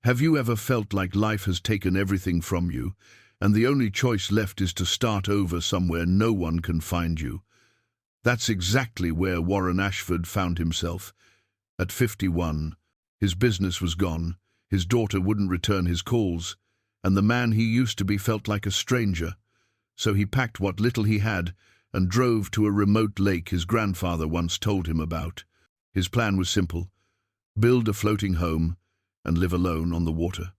Have you ever felt like life has taken everything from you, and the only choice left is to start over somewhere no one can find you? That's exactly where Warren Ashford found himself. At 51, his business was gone, his daughter wouldn't return his calls, and the man he used to be felt like a stranger. So he packed what little he had and drove to a remote lake his grandfather once told him about. His plan was simple: build a floating home and live alone on the water.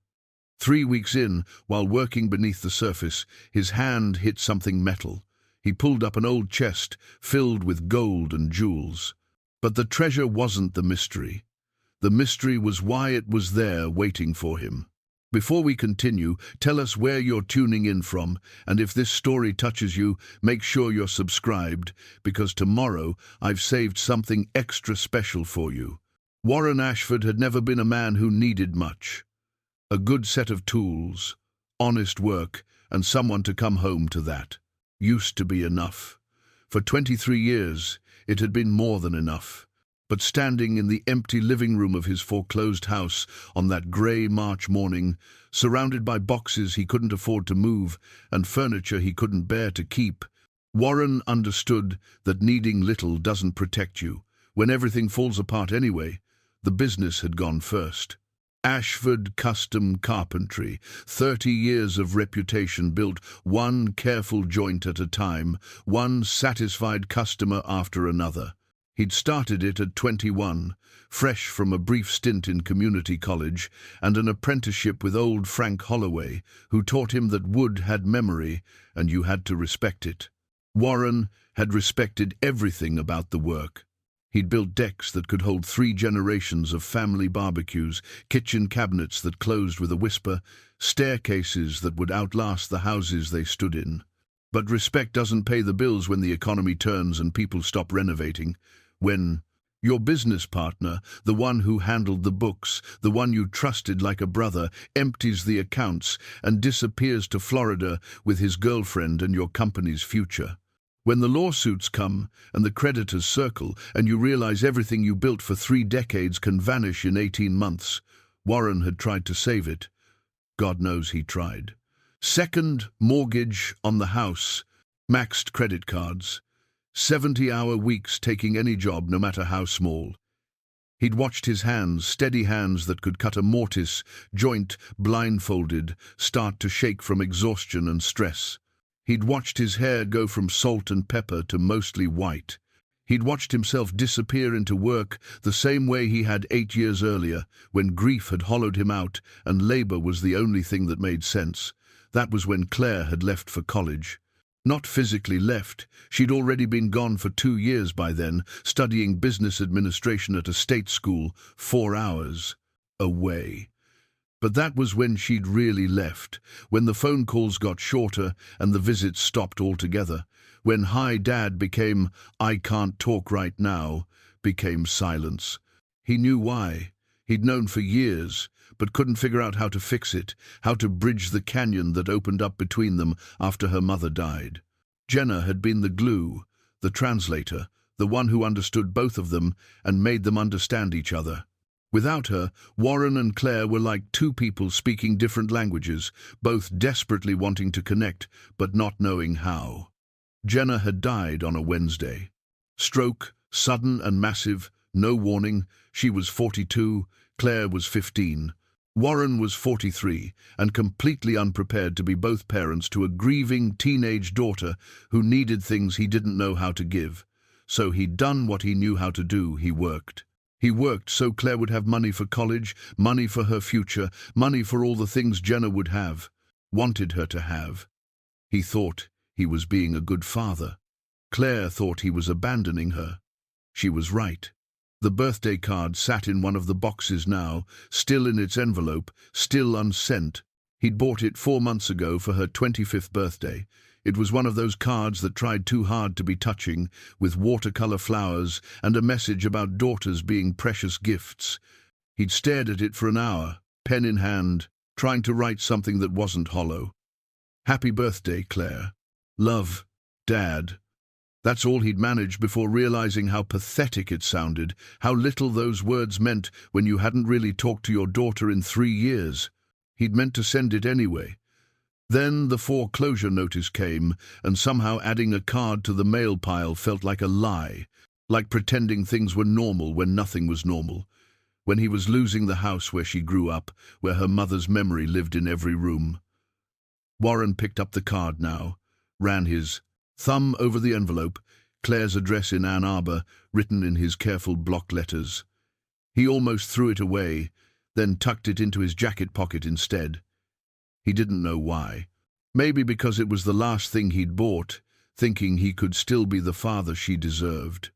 3 weeks in, while working beneath the surface, his hand hit something metal. He pulled up an old chest filled with gold and jewels. But the treasure wasn't the mystery. The mystery was why it was there waiting for him. Before we continue, tell us where you're tuning in from, and if this story touches you, make sure you're subscribed, because tomorrow I've saved something extra special for you. Warren Ashford had never been a man who needed much. A good set of tools, honest work, and someone to come home to that used to be enough. For 23 years, it had been more than enough. But standing in the empty living room of his foreclosed house on that grey March morning, surrounded by boxes he couldn't afford to move and furniture he couldn't bear to keep, Warren understood that needing little doesn't protect you. When everything falls apart anyway, the business had gone first. Ashford Custom Carpentry, 30 years of reputation built one careful joint at a time, one satisfied customer after another. He'd started it at 21, fresh from a brief stint in community college and an apprenticeship with old Frank Holloway, who taught him that wood had memory and you had to respect it. Warren had respected everything about the work. He'd built decks that could hold 3 generations of family barbecues, kitchen cabinets that closed with a whisper, staircases that would outlast the houses they stood in. But respect doesn't pay the bills when the economy turns and people stop renovating. When your business partner, the one who handled the books, the one you trusted like a brother, empties the accounts and disappears to Florida with his girlfriend and your company's future. When the lawsuits come and the creditors circle and you realize everything you built for 3 decades can vanish in 18 months, Warren had tried to save it. God knows he tried. Second mortgage on the house, maxed credit cards, 70-hour weeks taking any job no matter how small. He'd watched his hands, steady hands that could cut a mortise joint blindfolded, start to shake from exhaustion and stress. He'd watched his hair go from salt and pepper to mostly white. He'd watched himself disappear into work the same way he had 8 years earlier, when grief had hollowed him out and labor was the only thing that made sense. That was when Claire had left for college. Not physically left, she'd already been gone for 2 years by then, studying business administration at a state school, 4 hours away. But that was when she'd really left, when the phone calls got shorter and the visits stopped altogether, when "Hi, Dad" became "I can't talk right now," became silence. He knew why. He'd known for years, but couldn't figure out how to fix it, how to bridge the canyon that opened up between them after her mother died. Jenna had been the glue, the translator, the one who understood both of them and made them understand each other. Without her, Warren and Claire were like 2 people speaking different languages, both desperately wanting to connect, but not knowing how. Jenna had died on a Wednesday. Stroke, sudden and massive, no warning. She was 42, Claire was 15. Warren was 43, and completely unprepared to be both parents to a grieving teenage daughter who needed things he didn't know how to give. So he'd done what he knew how to do. He worked. He worked so Claire would have money for college, money for her future, money for all the things Jenna would have, wanted her to have. He thought he was being a good father. Claire thought he was abandoning her. She was right. The birthday card sat in one of the boxes now, still in its envelope, still unsent. He'd bought it 4 months ago for her 25th birthday. It was one of those cards that tried too hard to be touching, with watercolor flowers and a message about daughters being precious gifts. He'd stared at it for an hour, pen in hand, trying to write something that wasn't hollow. "Happy birthday, Claire. Love, Dad." That's all he'd managed before realizing how pathetic it sounded, how little those words meant when you hadn't really talked to your daughter in 3 years. He'd meant to send it anyway. Then the foreclosure notice came, and somehow adding a card to the mail pile felt like a lie, like pretending things were normal when nothing was normal, when he was losing the house where she grew up, where her mother's memory lived in every room. Warren picked up the card now, ran his thumb over the envelope, Claire's address in Ann Arbor, written in his careful block letters. He almost threw it away, then tucked it into his jacket pocket instead. He didn't know why. Maybe because it was the last thing he'd bought, thinking he could still be the father she deserved.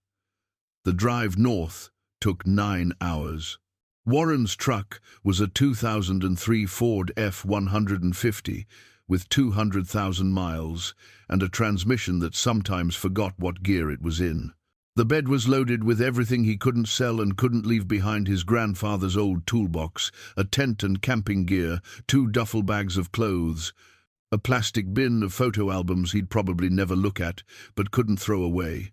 The drive north took 9 hours. Warren's truck was a 2003 Ford F-150 with 200,000 miles and a transmission that sometimes forgot what gear it was in. The bed was loaded with everything he couldn't sell and couldn't leave behind: his grandfather's old toolbox, a tent and camping gear, 2 duffel bags of clothes, a plastic bin of photo albums he'd probably never look at but couldn't throw away.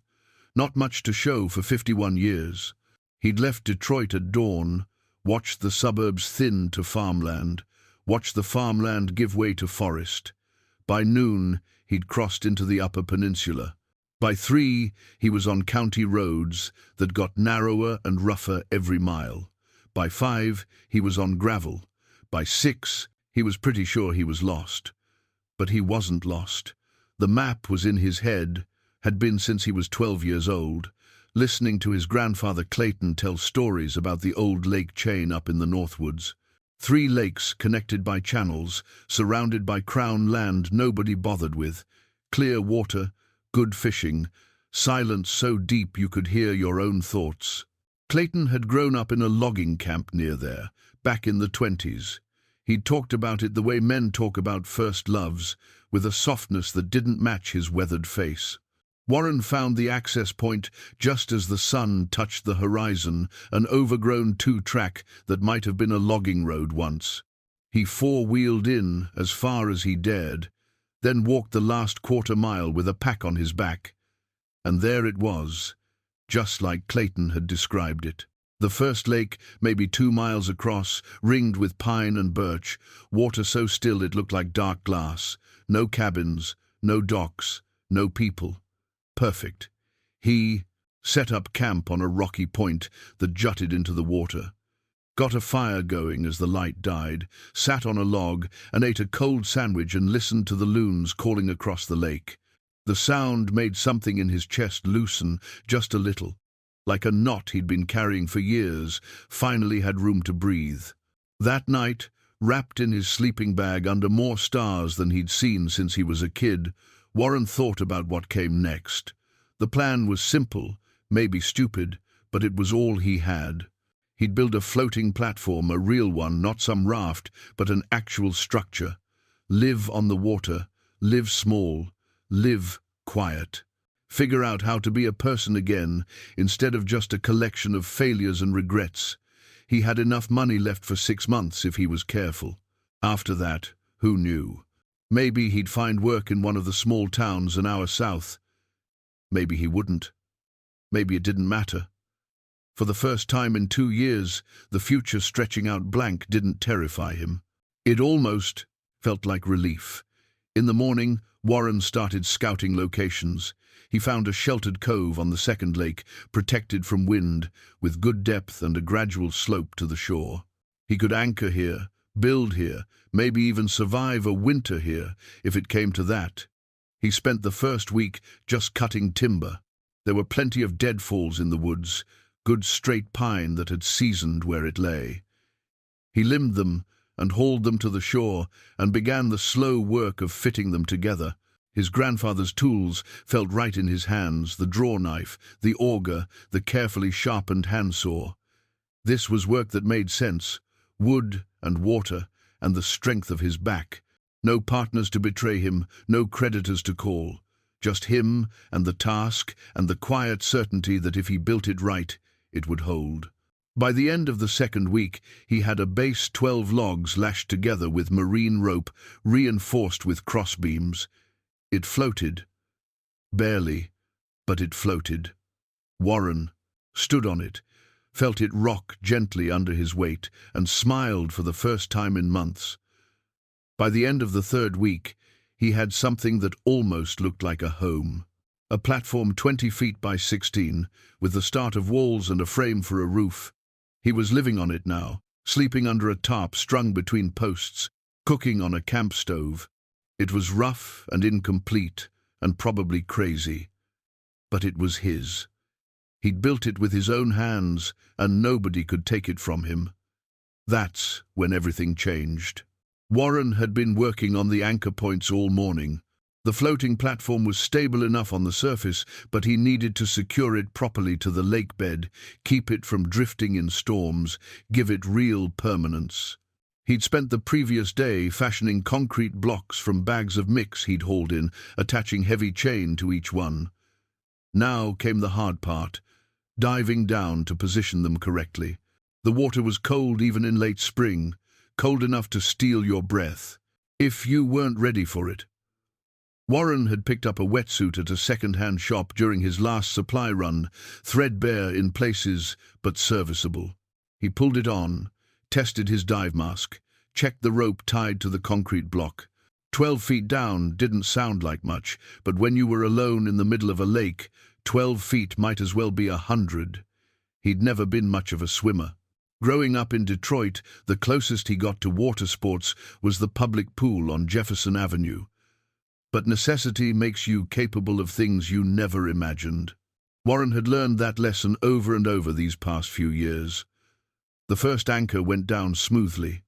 Not much to show for 51 years. He'd left Detroit at dawn, watched the suburbs thin to farmland, watched the farmland give way to forest. By noon, he'd crossed into the Upper Peninsula. By 3, he was on county roads that got narrower and rougher every mile. By 5, he was on gravel. By 6, he was pretty sure he was lost. But he wasn't lost. The map was in his head, had been since he was 12 years old, listening to his grandfather Clayton tell stories about the old lake chain up in the Northwoods. 3 lakes connected by channels, surrounded by crown land nobody bothered with, clear water, good fishing, silence so deep you could hear your own thoughts. Clayton had grown up in a logging camp near there, back in the 20s. He'd talked about it the way men talk about first loves, with a softness that didn't match his weathered face. Warren found the access point just as the sun touched the horizon, an overgrown 2-track that might have been a logging road once. He 4-wheeled in as far as he dared, then walked the last quarter-mile with a pack on his back. And there it was, just like Clayton had described it. The first lake, maybe 2 miles across, ringed with pine and birch, water so still it looked like dark glass, no cabins, no docks, no people. Perfect. He set up camp on a rocky point that jutted into the water, got a fire going as the light died, sat on a log and ate a cold sandwich and listened to the loons calling across the lake. The sound made something in his chest loosen just a little, like a knot he'd been carrying for years, finally had room to breathe. That night, wrapped in his sleeping bag under more stars than he'd seen since he was a kid, Warren thought about what came next. The plan was simple, maybe stupid, but it was all he had. He'd build a floating platform, a real one, not some raft, but an actual structure. Live on the water, live small, live quiet. Figure out how to be a person again, instead of just a collection of failures and regrets. He had enough money left for 6 months if he was careful. After that, who knew? Maybe he'd find work in one of the small towns an hour south. Maybe he wouldn't. Maybe it didn't matter. For the first time in 2 years, the future stretching out blank didn't terrify him. It almost felt like relief. In the morning, Warren started scouting locations. He found a sheltered cove on the second lake, protected from wind, with good depth and a gradual slope to the shore. He could anchor here, build here, maybe even survive a winter here, if it came to that. He spent the first week just cutting timber. There were plenty of deadfalls in the woods, good straight pine that had seasoned where it lay. He limbed them and hauled them to the shore and began the slow work of fitting them together. His grandfather's tools felt right in his hands, the draw knife, the auger, the carefully sharpened handsaw. This was work that made sense, wood and water and the strength of his back. No partners to betray him, no creditors to call. Just him and the task and the quiet certainty that if he built it right, it would hold. By the end of the second week, he had a base 12 logs lashed together with marine rope, reinforced with crossbeams. It floated, barely, but it floated. Warren stood on it, felt it rock gently under his weight, and smiled for the first time in months. By the end of the third week, he had something that almost looked like a home. A platform 20 feet by 16, with the start of walls and a frame for a roof. He was living on it now, sleeping under a tarp strung between posts, cooking on a camp stove. It was rough and incomplete, and probably crazy. But it was his. He'd built it with his own hands, and nobody could take it from him. That's when everything changed. Warren had been working on the anchor points all morning. The floating platform was stable enough on the surface, but he needed to secure it properly to the lake bed, keep it from drifting in storms, give it real permanence. He'd spent the previous day fashioning concrete blocks from bags of mix he'd hauled in, attaching heavy chain to each one. Now came the hard part, diving down to position them correctly. The water was cold even in late spring, cold enough to steal your breath, if you weren't ready for it. Warren had picked up a wetsuit at a second-hand shop during his last supply run, threadbare in places but serviceable. He pulled it on, tested his dive mask, checked the rope tied to the concrete block. 12 feet down didn't sound like much, but when you were alone in the middle of a lake, 12 feet might as well be 100. He'd never been much of a swimmer. Growing up in Detroit, the closest he got to water sports was the public pool on Jefferson Avenue. But necessity makes you capable of things you never imagined. Warren had learned that lesson over and over these past few years. The first anchor went down smoothly.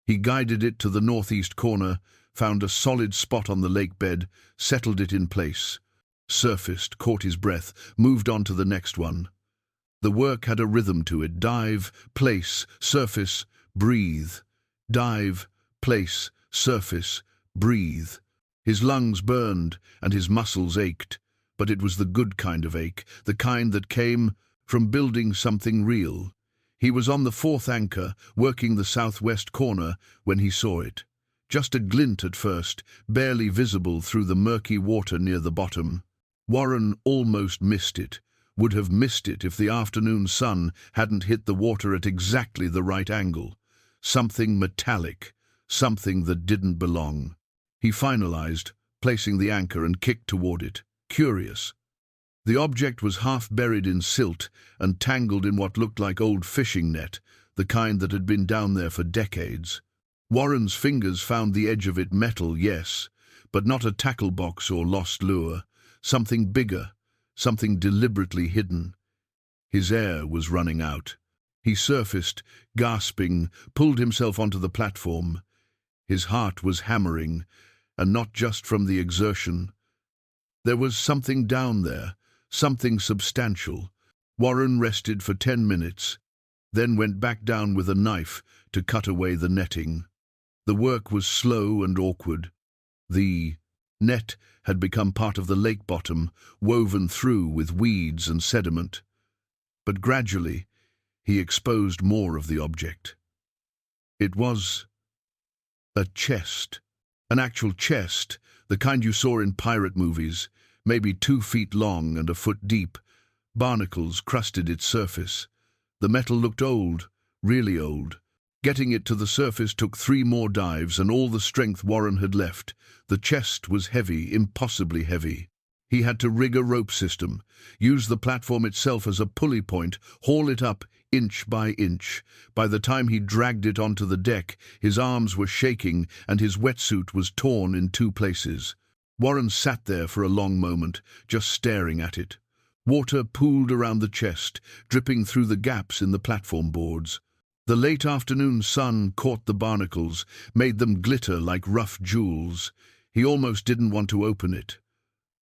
He guided it to the northeast corner, found a solid spot on the lake bed, settled it in place, surfaced, caught his breath, moved on to the next one. The work had a rhythm to it: dive, place, surface, breathe. Dive, place, surface, breathe. His lungs burned and his muscles ached, but it was the good kind of ache, the kind that came from building something real. He was on the fourth anchor, working the southwest corner, when he saw it. Just a glint at first, barely visible through the murky water near the bottom. Warren almost missed it, would have missed it if the afternoon sun hadn't hit the water at exactly the right angle. Something metallic, something that didn't belong. He finalized, placing the anchor, and kicked toward it, curious. The object was half buried in silt and tangled in what looked like old fishing net, the kind that had been down there for decades. Warren's fingers found the edge of it metal, yes, but not a tackle box or lost lure. Something bigger, something deliberately hidden. His air was running out. He surfaced, gasping, pulled himself onto the platform. His heart was hammering, and not just from the exertion. There was something down there, something substantial. Warren rested for 10 minutes, then went back down with a knife to cut away the netting. The work was slow and awkward. The net had become part of the lake bottom, woven through with weeds and sediment. But gradually, he exposed more of the object. It was a chest. An actual chest, the kind you saw in pirate movies, maybe 2 feet long and a foot deep. Barnacles crusted its surface. The metal looked old, really old. Getting it to the surface took 3 more dives and all the strength Warren had left. The chest was heavy, impossibly heavy. He had to rig a rope system, use the platform itself as a pulley point, haul it up inch by inch. By the time he dragged it onto the deck, his arms were shaking and his wetsuit was torn in 2 places. Warren sat there for a long moment, just staring at it. Water pooled around the chest, dripping through the gaps in the platform boards. The late afternoon sun caught the barnacles, made them glitter like rough jewels. He almost didn't want to open it.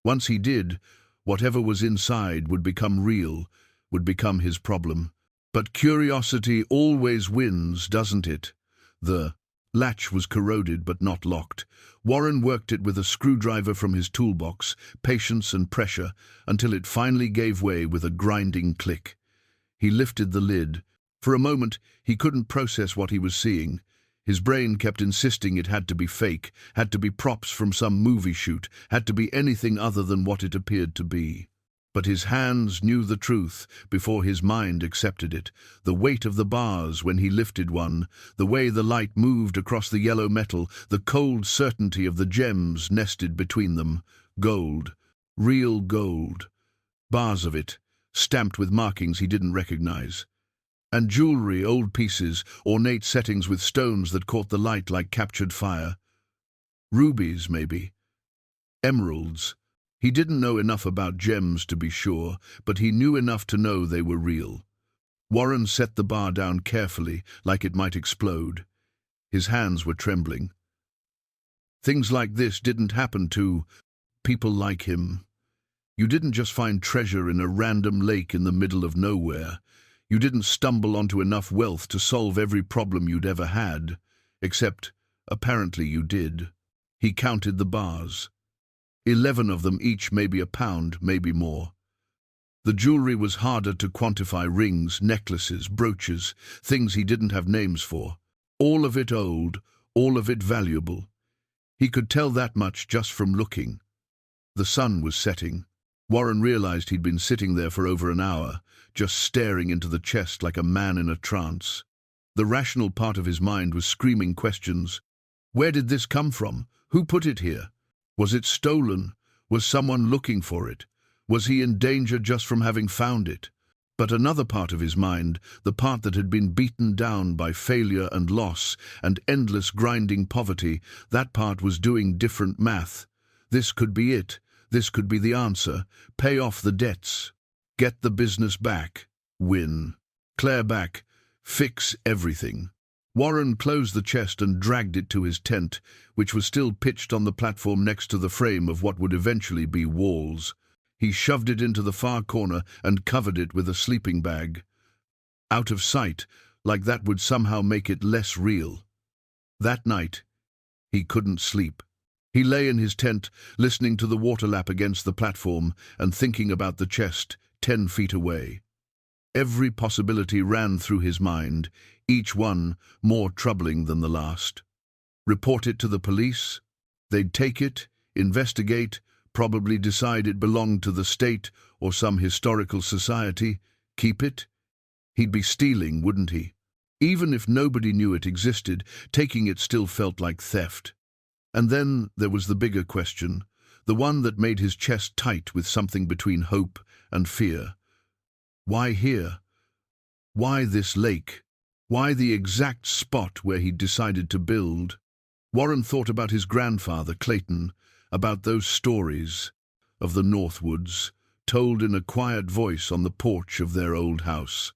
Once he did, whatever was inside would become real, would become his problem. But curiosity always wins, doesn't it? The latch was corroded but not locked. Warren worked it with a screwdriver from his toolbox, patience and pressure, until it finally gave way with a grinding click. He lifted the lid. For a moment, he couldn't process what he was seeing. His brain kept insisting it had to be fake, had to be props from some movie shoot, had to be anything other than what it appeared to be. But his hands knew the truth before his mind accepted it. The weight of the bars when he lifted one, the way the light moved across the yellow metal, the cold certainty of the gems nested between them. Gold, real gold. Bars of it, stamped with markings he didn't recognize. And jewelry, old pieces, ornate settings with stones that caught the light like captured fire. Rubies, maybe. Emeralds. He didn't know enough about gems to be sure, but he knew enough to know they were real. Warren set the bar down carefully, like it might explode. His hands were trembling. Things like this didn't happen to people like him. You didn't just find treasure in a random lake in the middle of nowhere. You didn't stumble onto enough wealth to solve every problem you'd ever had. Except, apparently you did. He counted the bars. 11 of them, each maybe a pound, maybe more. The jewelry was harder to quantify: rings, necklaces, brooches, things he didn't have names for. All of it old, all of it valuable. He could tell that much just from looking. The sun was setting. Warren realized he'd been sitting there for over an hour, just staring into the chest like a man in a trance. The rational part of his mind was screaming questions. Where did this come from? Who put it here? Was it stolen? Was someone looking for it? Was he in danger just from having found it? But another part of his mind, the part that had been beaten down by failure and loss and endless grinding poverty, that part was doing different math. This could be it. This could be the answer. Pay off the debts. Get the business back. Win. Claire back. Fix everything. Warren closed the chest and dragged it to his tent, which was still pitched on the platform next to the frame of what would eventually be walls. He shoved it into the far corner and covered it with a sleeping bag. Out of sight, like that would somehow make it less real. That night, he couldn't sleep. He lay in his tent, listening to the water lap against the platform and thinking about the chest 10 feet away. Every possibility ran through his mind, each one more troubling than the last. Report it to the police? They'd take it, investigate, probably decide it belonged to the state or some historical society. Keep it? He'd be stealing, wouldn't he? Even if nobody knew it existed, taking it still felt like theft. And then there was the bigger question, the one that made his chest tight with something between hope and fear. Why here? Why this lake? Why the exact spot where he'd decided to build? Warren thought about his grandfather, Clayton, about those stories of the Northwoods, told in a quiet voice on the porch of their old house.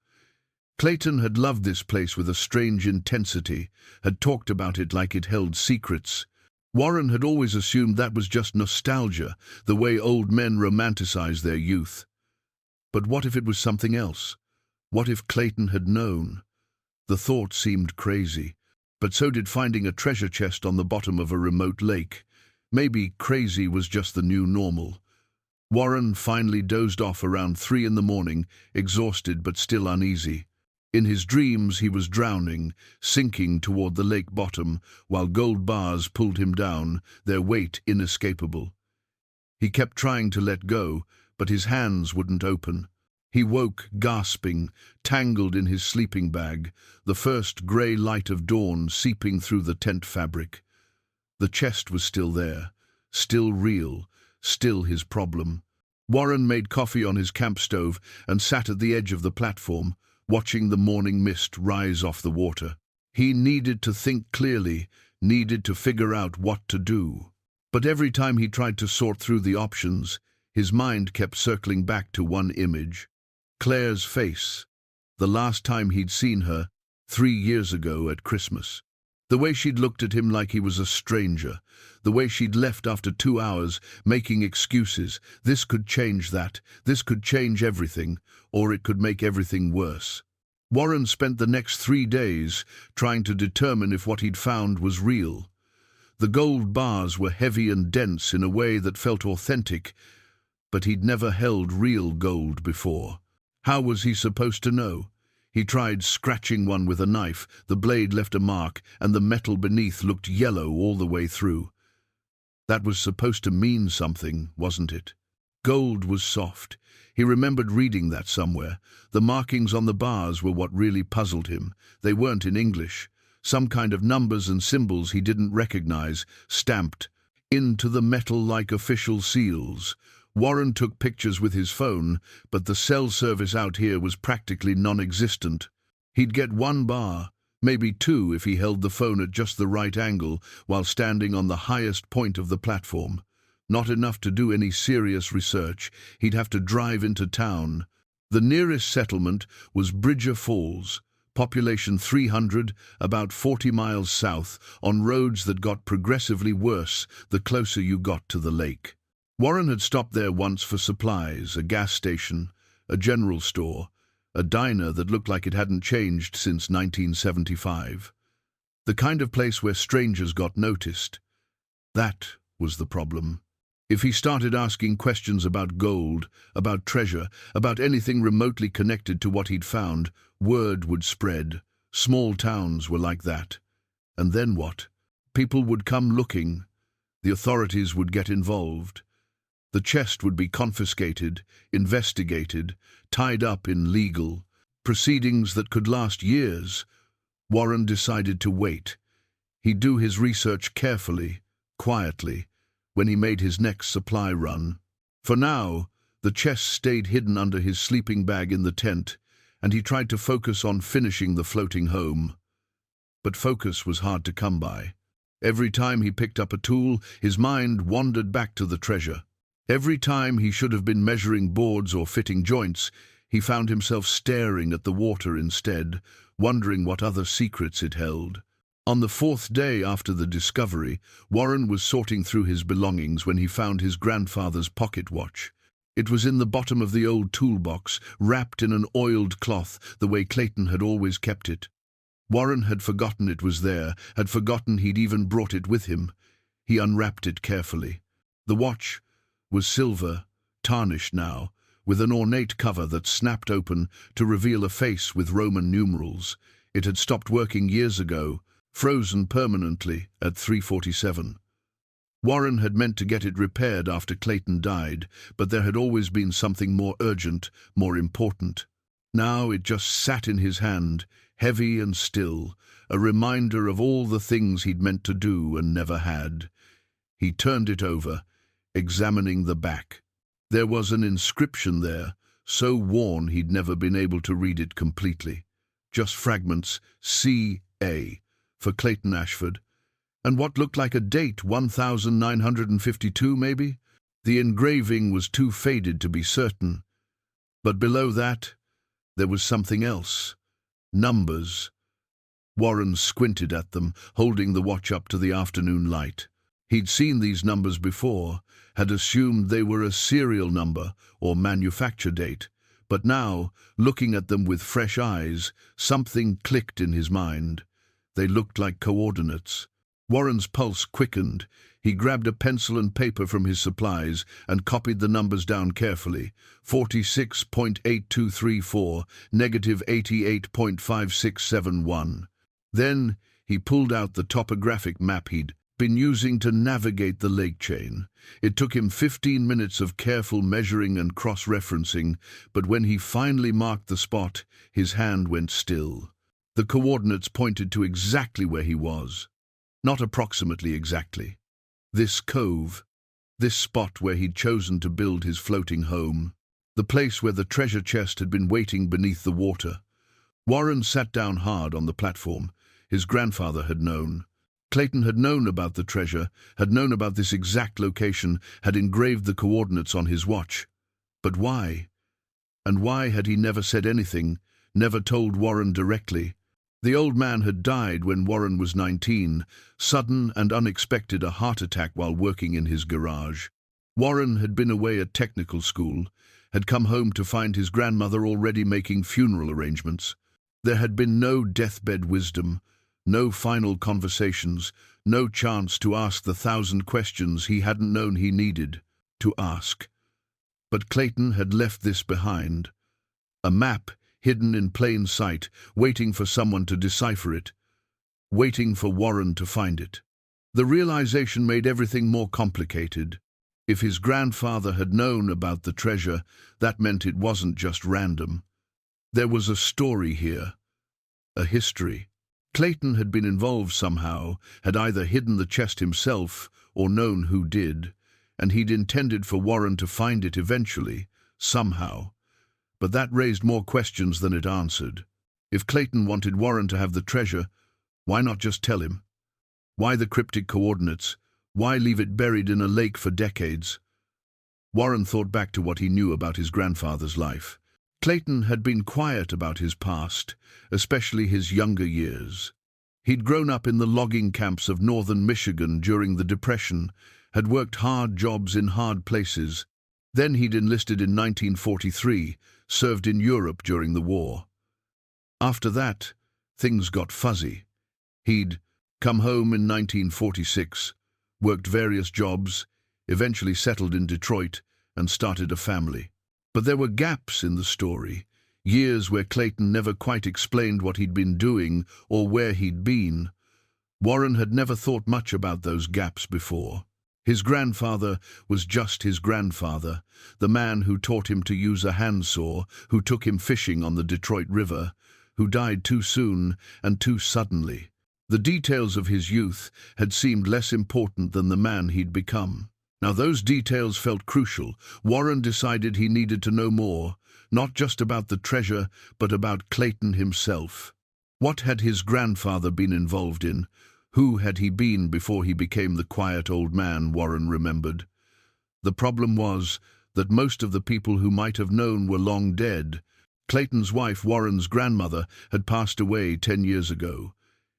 Clayton had loved this place with a strange intensity, had talked about it like it held secrets. Warren had always assumed that was just nostalgia, the way old men romanticize their youth. But what if it was something else? What if Clayton had known? The thought seemed crazy, but so did finding a treasure chest on the bottom of a remote lake. Maybe crazy was just the new normal. Warren finally dozed off around 3 in the morning, exhausted but still uneasy. In his dreams he was drowning, sinking toward the lake bottom, while gold bars pulled him down, their weight inescapable. He kept trying to let go, but his hands wouldn't open. He woke, gasping, tangled in his sleeping bag, the first grey light of dawn seeping through the tent fabric. The chest was still there, still real, still his problem. Warren made coffee on his camp stove and sat at the edge of the platform, watching the morning mist rise off the water. He needed to think clearly, needed to figure out what to do. But every time he tried to sort through the options, his mind kept circling back to one image. Claire's face, the last time he'd seen her, 3 years ago at Christmas. The way she'd looked at him like he was a stranger, the way she'd left after 2 hours, making excuses. This could change that, this could change everything, or it could make everything worse. Warren spent the next 3 days trying to determine if what he'd found was real. The gold bars were heavy and dense in a way that felt authentic, but he'd never held real gold before. How was he supposed to know? He tried scratching one with a knife. The blade left a mark, and the metal beneath looked yellow all the way through. That was supposed to mean something, wasn't it? Gold was soft. He remembered reading that somewhere. The markings on the bars were what really puzzled him. They weren't in English. Some kind of numbers and symbols he didn't recognize, stamped into the metal like official seals. Warren took pictures with his phone, but the cell service out here was practically non-existent. He'd get 1 bar, maybe 2 if he held the phone at just the right angle while standing on the highest point of the platform. Not enough to do any serious research. He'd have to drive into town. The nearest settlement was Bridger Falls, population 300, about 40 miles south, on roads that got progressively worse the closer you got to the lake. Warren had stopped there once for supplies, a gas station, a general store, a diner that looked like it hadn't changed since 1975. The kind of place where strangers got noticed. That was the problem. If he started asking questions about gold, about treasure, about anything remotely connected to what he'd found, word would spread. Small towns were like that. And then what? People would come looking. The authorities would get involved. The chest would be confiscated, investigated, tied up in legal proceedings that could last years. Warren decided to wait. He'd do his research carefully, quietly, when he made his next supply run. For now, the chest stayed hidden under his sleeping bag in the tent, and he tried to focus on finishing the floating home. But focus was hard to come by. Every time he picked up a tool, his mind wandered back to the treasure. Every time he should have been measuring boards or fitting joints, he found himself staring at the water instead, wondering what other secrets it held. On the 4th day after the discovery, Warren was sorting through his belongings when he found his grandfather's pocket watch. It was in the bottom of the old toolbox, wrapped in an oiled cloth, the way Clayton had always kept it. Warren had forgotten it was there, had forgotten he'd even brought it with him. He unwrapped it carefully. The watch was silver, tarnished now, with an ornate cover that snapped open to reveal a face with Roman numerals. It had stopped working years ago, frozen permanently at 3:47. Warren had meant to get it repaired after Clayton died, but there had always been something more urgent, more important. Now it just sat in his hand, heavy and still, a reminder of all the things he'd meant to do and never had. He turned it over, examining the back. There was an inscription there, so worn he'd never been able to read it completely. Just fragments, C.A., for Clayton Ashford, and what looked like a date, 1952 maybe? The engraving was too faded to be certain. But below that, there was something else. Numbers. Warren squinted at them, holding the watch up to the afternoon light. He'd seen these numbers before, had assumed they were a serial number or manufacture date, but now, looking at them with fresh eyes, something clicked in his mind. They looked like coordinates. Warren's pulse quickened. He grabbed a pencil and paper from his supplies and copied the numbers down carefully. 46.8234, negative 88.5671. Then he pulled out the topographic map he'd been using to navigate the lake chain. It took him 15 minutes of careful measuring and cross-referencing, but when he finally marked the spot, his hand went still. The coordinates pointed to exactly where he was. Not approximately exactly. This cove, this spot where he'd chosen to build his floating home, the place where the treasure chest had been waiting beneath the water. Warren sat down hard on the platform. His grandfather had known. Clayton had known about the treasure, had known about this exact location, had engraved the coordinates on his watch. But why? And why had he never said anything, never told Warren directly? The old man had died when Warren was 19, sudden and unexpected, a heart attack while working in his garage. Warren had been away at technical school, had come home to find his grandmother already making funeral arrangements. There had been no deathbed wisdom, no final conversations, no chance to ask the 1,000 questions he hadn't known he needed to ask. But Clayton had left this behind. A map hidden in plain sight, waiting for someone to decipher it, waiting for Warren to find it. The realization made everything more complicated. If his grandfather had known about the treasure, that meant it wasn't just random. There was a story here, a history. Clayton had been involved somehow, had either hidden the chest himself or known who did, and he'd intended for Warren to find it eventually, somehow. But that raised more questions than it answered. If Clayton wanted Warren to have the treasure, why not just tell him? Why the cryptic coordinates? Why leave it buried in a lake for decades? Warren thought back to what he knew about his grandfather's life. Clayton had been quiet about his past, especially his younger years. He'd grown up in the logging camps of northern Michigan during the Depression, had worked hard jobs in hard places. Then he'd enlisted in 1943, served in Europe during the war. After that, things got fuzzy. He'd come home in 1946, worked various jobs, eventually settled in Detroit, and started a family. But there were gaps in the story, years where Clayton never quite explained what he'd been doing or where he'd been. Warren had never thought much about those gaps before. His grandfather was just his grandfather, the man who taught him to use a handsaw, who took him fishing on the Detroit River, who died too soon and too suddenly. The details of his youth had seemed less important than the man he'd become. Now those details felt crucial. Warren decided he needed to know more, not just about the treasure, but about Clayton himself. What had his grandfather been involved in? Who had he been before he became the quiet old man Warren remembered? The problem was that most of the people who might have known were long dead. Clayton's wife, Warren's grandmother, had passed away 10 years ago.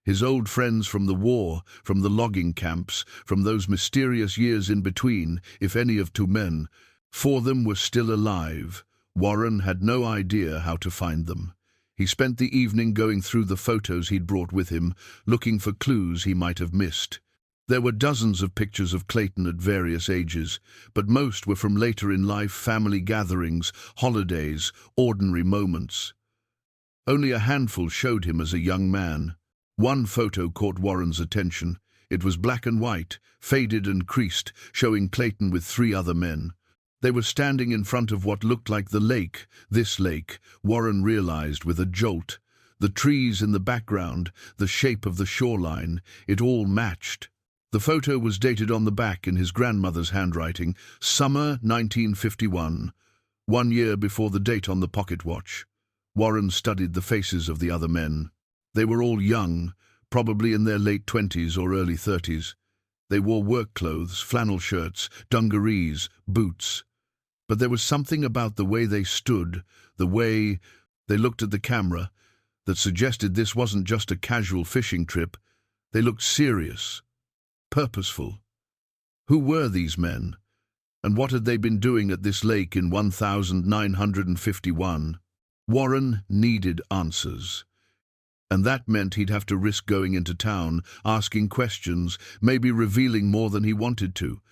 His old friends from the war, from the logging camps, from those mysterious years in between, if any of two men, 4 of them were still alive. Warren had no idea how to find them. He spent the evening going through the photos he'd brought with him, looking for clues he might have missed. There were dozens of pictures of Clayton at various ages, but most were from later in life, family gatherings, holidays, ordinary moments. Only a handful showed him as a young man. One photo caught Warren's attention. It was black and white, faded and creased, showing Clayton with 3 other men. They were standing in front of what looked like the lake. This lake, Warren realized with a jolt. The trees in the background, the shape of the shoreline, it all matched. The photo was dated on the back in his grandmother's handwriting, summer 1951, 1 year before the date on the pocket watch. Warren studied the faces of the other men. They were all young, probably in their late 20s or early 30s. They wore work clothes, flannel shirts, dungarees, boots. But there was something about the way they stood, the way they looked at the camera, that suggested this wasn't just a casual fishing trip. They looked serious, purposeful. Who were these men? And what had they been doing at this lake in 1951? Warren needed answers. And that meant he'd have to risk going into town, asking questions, maybe revealing more than he wanted to.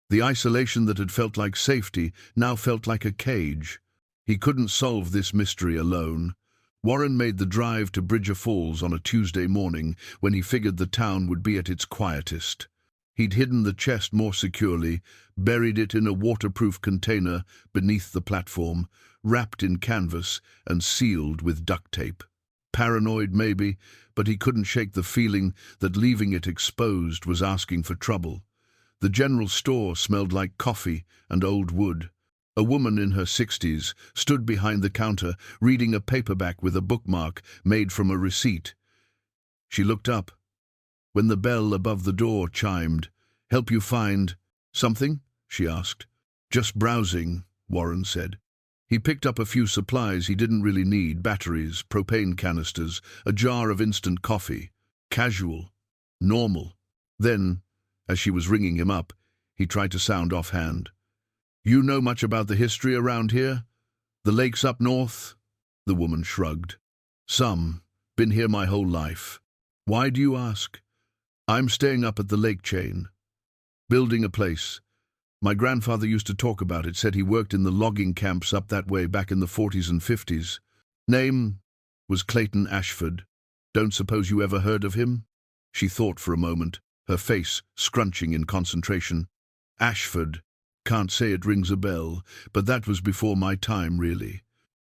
The isolation that had felt like safety now felt like a cage. He couldn't solve this mystery alone. Warren made the drive to Bridger Falls on a Tuesday morning when he figured the town would be at its quietest. He'd hidden the chest more securely, buried it in a waterproof container beneath the platform, wrapped in canvas and sealed with duct tape. Paranoid maybe, but he couldn't shake the feeling that leaving it exposed was asking for trouble. The general store smelled like coffee and old wood. A woman in her 60s stood behind the counter, reading a paperback with a bookmark made from a receipt. She looked up. When the bell above the door chimed, "Help you find something?" she asked. "Just browsing," Warren said. He picked up a few supplies he didn't really need, batteries, propane canisters, a jar of instant coffee. Casual. Normal. Then, as she was ringing him up, he tried to sound offhand. "You know much about the history around here? The lakes up north?" The woman shrugged. "Some. Been here my whole life." "Why do you ask?" "I'm staying up at the lake chain. Building a place. My grandfather used to talk about it, said he worked in the logging camps up that way back in the 40s and 50s. Name was Clayton Ashford. Don't suppose you ever heard of him?" She thought for a moment, her face scrunching in concentration. "Ashford," Can't say it rings a bell, but that was before my time, really.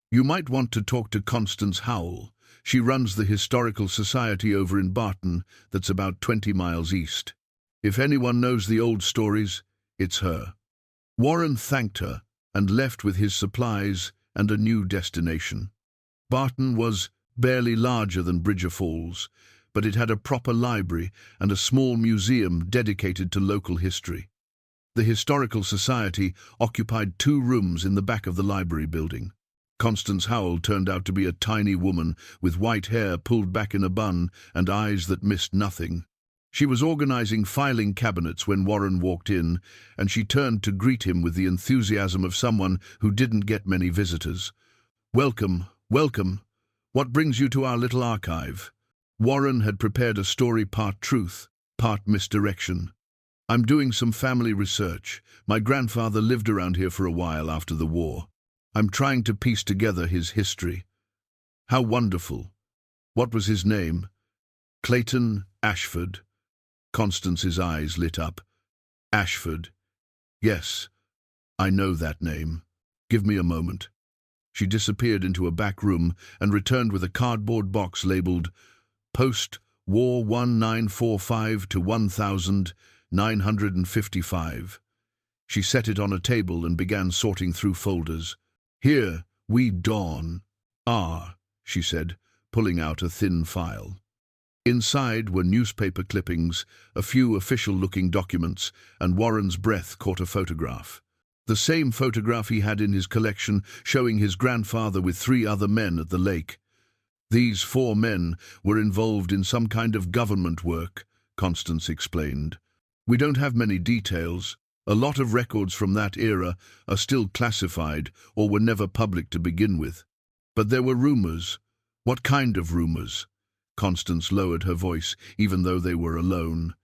You might want to talk to Constance Howell. She runs the Historical Society over in Barton, that's about 20 miles east. If anyone knows the old stories, it's her." Warren thanked her and left with his supplies and a new destination. Barton was barely larger than Bridger Falls, but it had a proper library and a small museum dedicated to local history. The Historical Society occupied 2 rooms in the back of the library building. Constance Howell turned out to be a tiny woman with white hair pulled back in a bun and eyes that missed nothing. She was organizing filing cabinets when Warren walked in, and she turned to greet him with the enthusiasm of someone who didn't get many visitors. "Welcome, welcome. What brings you to our little archive?" Warren had prepared a story part truth, part misdirection. "I'm doing some family research. My grandfather lived around here for a while after the war. I'm trying to piece together his history." "How wonderful. What was his name?" "Clayton Ashford." Constance's eyes lit up. "Ashford. Yes, I know that name. Give me a moment." She disappeared into a back room and returned with a cardboard box labeled Post-War 1945 to 1955. She set it on a table and began sorting through folders. "Here we dawn are," she said, pulling out a thin file. Inside were newspaper clippings, a few official-looking documents, and Warren's breath caught a photograph. The same photograph he had in his collection, showing his grandfather with 3 other men at the lake. These 4 men were involved in some kind of government work, Constance explained. "We don't have many details. A lot of records from that era are still classified or were never public to begin with. But there were rumors." "What kind of rumors?" Constance lowered her voice, even though they were alone.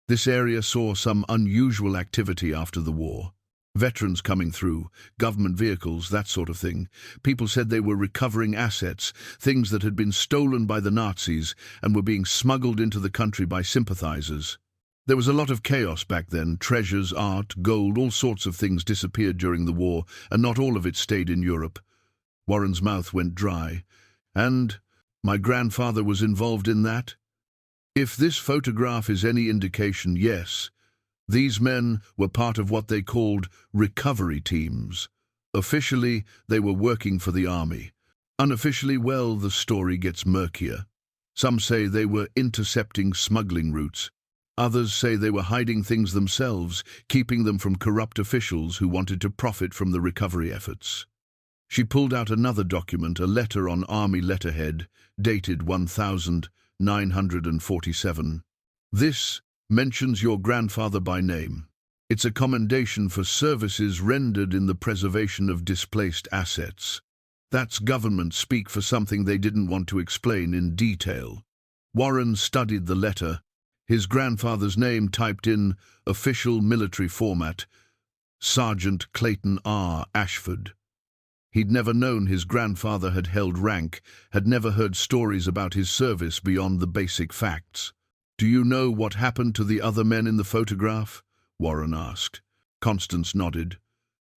"This area saw some unusual activity after the war. Veterans coming through, government vehicles, that sort of thing. People said they were recovering assets, things that had been stolen by the Nazis and were being smuggled into the country by sympathizers. There was a lot of chaos back then. Treasures, art, gold, all sorts of things disappeared during the war, and not all of it stayed in Europe." Warren's mouth went dry. "And my grandfather was involved in that?" "If this photograph is any indication, yes. These men were part of what they called recovery teams. Officially, they were working for the army. Unofficially, well, the story gets murkier. Some say they were intercepting smuggling routes. Others say they were hiding things themselves, keeping them from corrupt officials who wanted to profit from the recovery efforts." She pulled out another document, a letter on army letterhead, dated 1947. "This mentions your grandfather by name. It's a commendation for services rendered in the preservation of displaced assets." That's government speak for something they didn't want to explain in detail. Warren studied the letter, his grandfather's name typed in official military format, Sergeant Clayton R. Ashford. He'd never known his grandfather had held rank, had never heard stories about his service beyond the basic facts. "Do you know what happened to the other men in the photograph?" Warren asked. Constance nodded.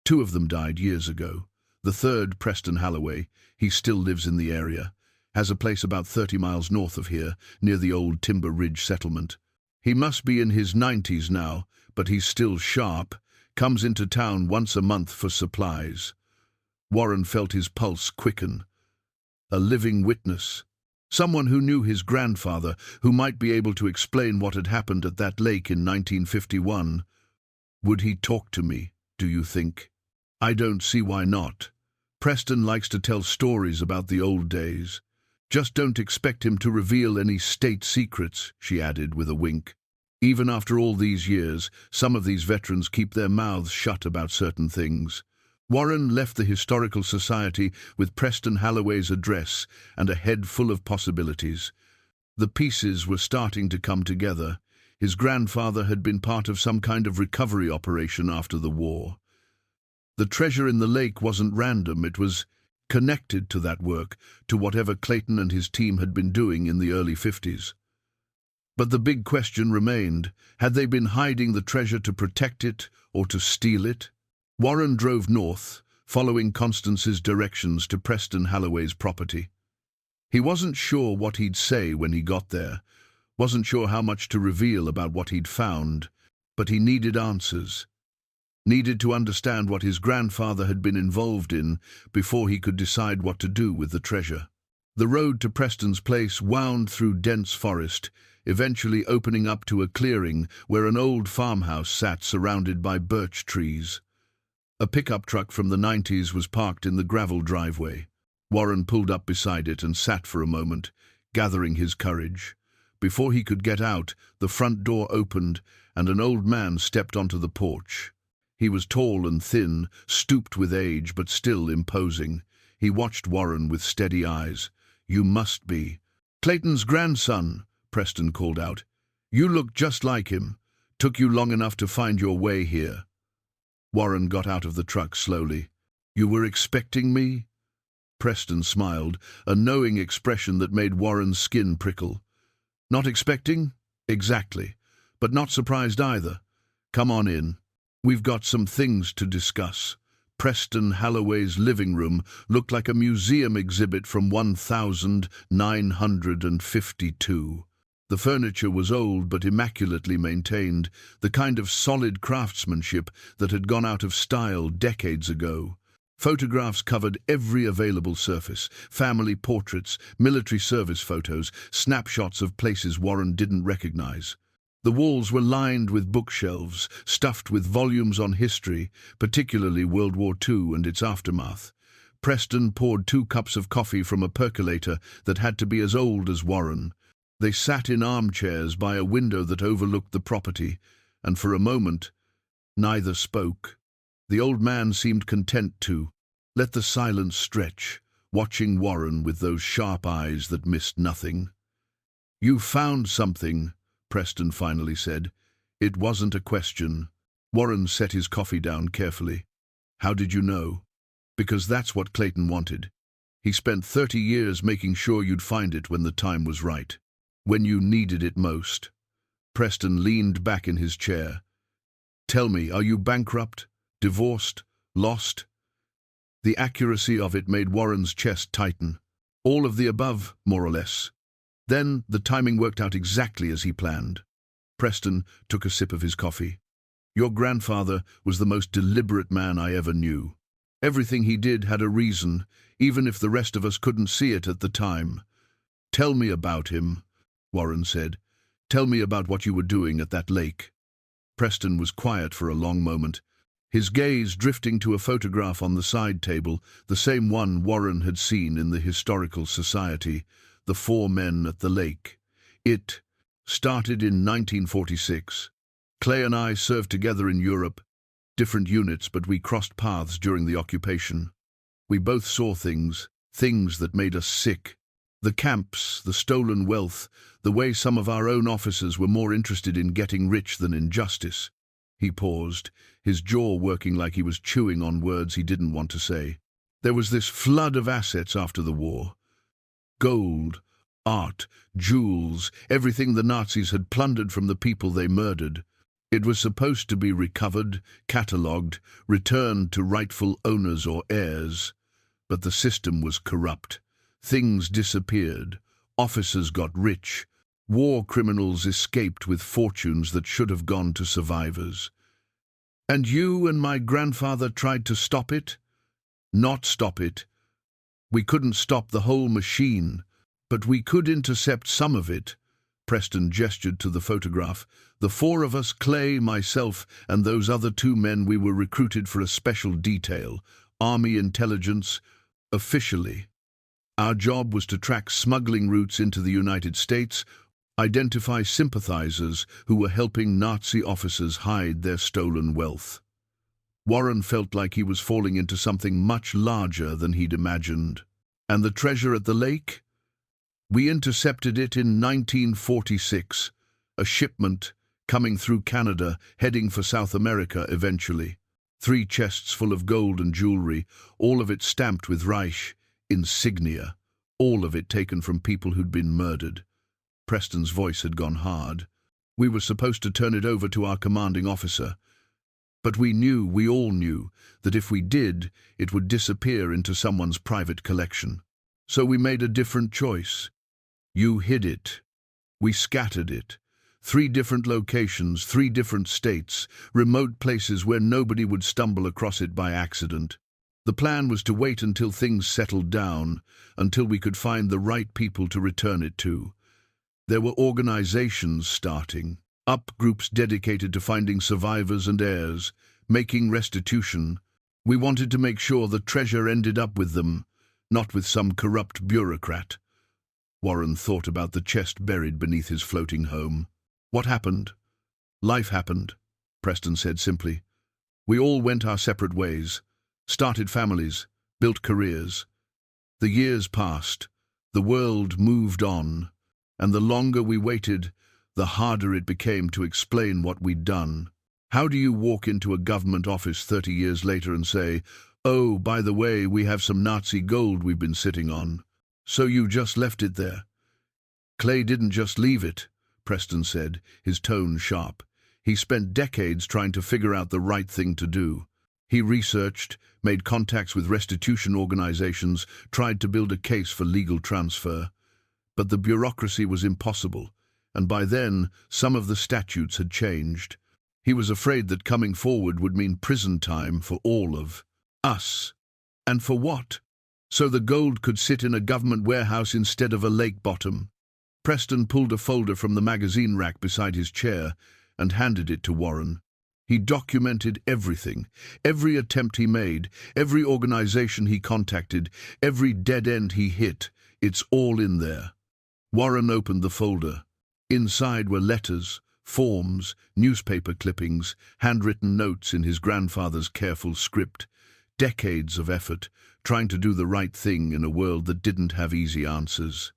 2 of them died years ago. The third, Preston Halloway, he still lives in the area, has a place about 30 miles north of here, near the old Timber Ridge settlement. He must be in his 90s now, but he's still sharp, comes into town once a month for supplies. Warren felt his pulse quicken. A living witness. Someone who knew his grandfather, who might be able to explain what had happened at that lake in 1951. Would he talk to me, do you think? I don't see why not. Preston likes to tell stories about the old days. Just don't expect him to reveal any state secrets, she added with a wink. Even after all these years, some of these veterans keep their mouths shut about certain things. Warren left the Historical Society with Preston Halloway's address and a head full of possibilities. The pieces were starting to come together. His grandfather had been part of some kind of recovery operation after the war. The treasure in the lake wasn't random, it was connected to that work, to whatever Clayton and his team had been doing in the early 50s. But the big question remained, had they been hiding the treasure to protect it or to steal it? Warren drove north, following Constance's directions to Preston Holloway's property. He wasn't sure what he'd say when he got there, wasn't sure how much to reveal about what he'd found, but he needed answers. Needed to understand what his grandfather had been involved in before he could decide what to do with the treasure. The road to Preston's place wound through dense forest, eventually opening up to a clearing where an old farmhouse sat surrounded by birch trees. A pickup truck from the 90s was parked in the gravel driveway. Warren pulled up beside it and sat for a moment, gathering his courage. Before he could get out, the front door opened and an old man stepped onto the porch. He was tall and thin, stooped with age, but still imposing. He watched Warren with steady eyes. "You must be Clayton's grandson," Preston called out. "You look just like him. Took you long enough to find your way here." Warren got out of the truck slowly. "You were expecting me?" Preston smiled, a knowing expression that made Warren's skin prickle. "Not expecting?" "Exactly. But not surprised either. Come on in. We've got some things to discuss." Preston Holloway's living room looked like a museum exhibit from 1952. The furniture was old but immaculately maintained, the kind of solid craftsmanship that had gone out of style decades ago. Photographs covered every available surface: family portraits, military service photos, snapshots of places Warren didn't recognize. The walls were lined with bookshelves, stuffed with volumes on history, particularly World War II and its aftermath. Preston poured 2 cups of coffee from a percolator that had to be as old as Warren. They sat in armchairs by a window that overlooked the property, and for a moment, neither spoke. The old man seemed content to let the silence stretch, watching Warren with those sharp eyes that missed nothing. "You found something," Preston finally said. It wasn't a question. Warren set his coffee down carefully. "How did you know?" "Because that's what Clayton wanted. He spent 30 years making sure you'd find it when the time was right. When you needed it most." Preston leaned back in his chair. "Tell me, are you bankrupt? Divorced? Lost?" The accuracy of it made Warren's chest tighten. "All of the above, more or less." Then the timing worked out exactly as he planned. Preston took a sip of his coffee. "Your grandfather was the most deliberate man I ever knew. Everything he did had a reason, even if the rest of us couldn't see it at the time." "Tell me about him," Warren said. "Tell me about what you were doing at that lake." Preston was quiet for a long moment, his gaze drifting to a photograph on the side table, the same one Warren had seen in the Historical Society, the 4 men at the lake. "It started in 1946. Clay and I served together in Europe, different units, but we crossed paths during the occupation. We both saw things that made us sick. The camps, the stolen wealth, the way some of our own officers were more interested in getting rich than in justice." He paused, his jaw working like he was chewing on words he didn't want to say. "There was this flood of assets after the war. Gold, art, jewels, everything the Nazis had plundered from the people they murdered. It was supposed to be recovered, catalogued, returned to rightful owners or heirs. But the system was corrupt. Things disappeared. Officers got rich. War criminals escaped with fortunes that should have gone to survivors. And you and my grandfather tried to stop it?" "Not stop it. We couldn't stop the whole machine, but we could intercept some of it." Preston gestured to the photograph. "The 4 of us, Clay, myself, and those other 2 men, we were recruited for a special detail, Army intelligence, officially. Our job was to track smuggling routes into the United States, identify sympathizers who were helping Nazi officers hide their stolen wealth." Warren felt like he was falling into something much larger than he'd imagined. "And the treasure at the lake?" "We intercepted it in 1946, a shipment coming through Canada, heading for South America eventually. 3 chests full of gold and jewelry, all of it stamped with Reich insignia, all of it taken from people who'd been murdered. Preston's voice had gone hard. "We were supposed to turn it over to our commanding officer. But we all knew, that if we did, it would disappear into someone's private collection. So we made a different choice. You hid it. We scattered it. 3 different locations, 3 different states, remote places where nobody would stumble across it by accident. The plan was to wait until things settled down, until we could find the right people to return it to. There were organizations starting, groups dedicated to finding survivors and heirs, making restitution. We wanted to make sure the treasure ended up with them, not with some corrupt bureaucrat." Warren thought about the chest buried beneath his floating home. "What happened?" "Life happened," Preston said simply. "We all went our separate ways, started families, built careers. The years passed, the world moved on, and the longer we waited, the harder it became to explain what we'd done. How do you walk into a government office 30 years later and say, 'Oh, by the way, we have some Nazi gold we've been sitting on'? So you just left it there?" "Clay didn't just leave it," Preston said, his tone sharp. "He spent decades trying to figure out the right thing to do. He researched, made contacts with restitution organizations, tried to build a case for legal transfer. But the bureaucracy was impossible, and by then some of the statutes had changed. He was afraid that coming forward would mean prison time for all of us. And for what? So the gold could sit in a government warehouse instead of a lake bottom." Preston pulled a folder from the magazine rack beside his chair and handed it to Warren. He documented everything, every attempt he made, every organization he contacted, every dead end he hit. It's all in there. Warren opened the folder. Inside were letters, forms, newspaper clippings, handwritten notes in his grandfather's careful script. Decades of effort, trying to do the right thing in a world that didn't have easy answers.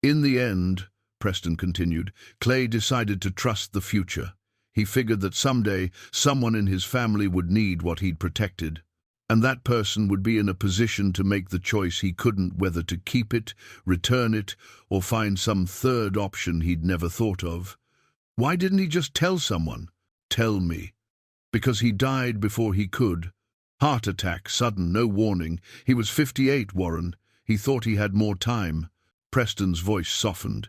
"In the end," Preston continued, "Clay decided to trust the future. He figured that someday someone in his family would need what he'd protected, and that person would be in a position to make the choice he couldn't, whether to keep it, return it, or find some third option he'd never thought of. Why didn't he just tell someone? Tell me." "Because he died before he could. Heart attack, sudden, no warning. He was 58, Warren. He thought he had more time." Preston's voice softened.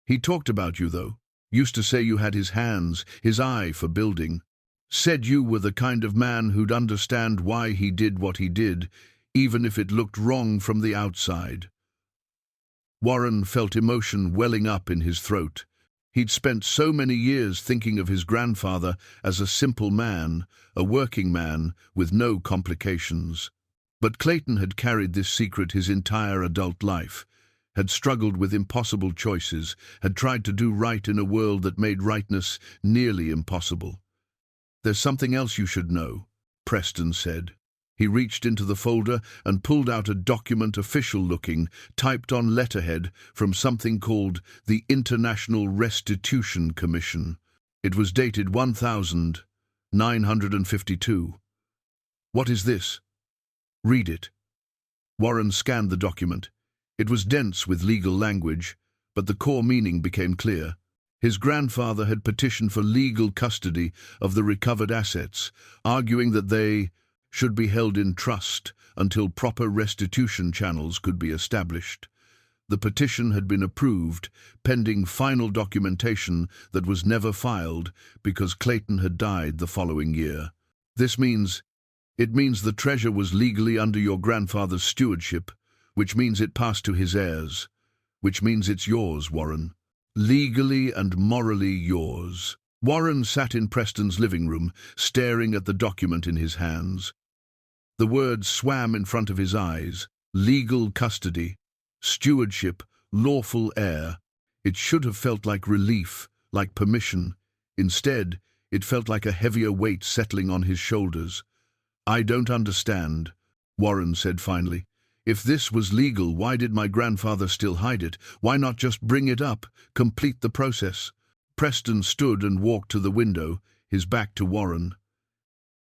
"He talked about you, though. Used to say you had his hands, his eye for building. Said you were the kind of man who'd understand why he did what he did, even if it looked wrong from the outside." Warren felt emotion welling up in his throat. He'd spent so many years thinking of his grandfather as a simple man, a working man with no complications. But Clayton had carried this secret his entire adult life, had struggled with impossible choices, had tried to do right in a world that made rightness nearly impossible. "There's something else you should know," Preston said. He reached into the folder and pulled out a document, official-looking, typed on letterhead from something called the International Restitution Commission. It was dated 1952. "What is this?" "Read it." Warren scanned the document. It was dense with legal language, but the core meaning became clear. His grandfather had petitioned for legal custody of the recovered assets, arguing that they should be held in trust until proper restitution channels could be established. The petition had been approved, pending final documentation that was never filed because Clayton had died the following year. It means the treasure was legally under your grandfather's stewardship, which means it passed to his heirs, which means it's yours, Warren. Legally and morally yours. Warren sat in Preston's living room, staring at the document in his hands. The words swam in front of his eyes. Legal custody, stewardship, lawful heir. It should have felt like relief, like permission. Instead, it felt like a heavier weight settling on his shoulders. "I don't understand," Warren said finally. "If this was legal, why did my grandfather still hide it? Why not just bring it up, complete the process?" Preston stood and walked to the window, his back to Warren.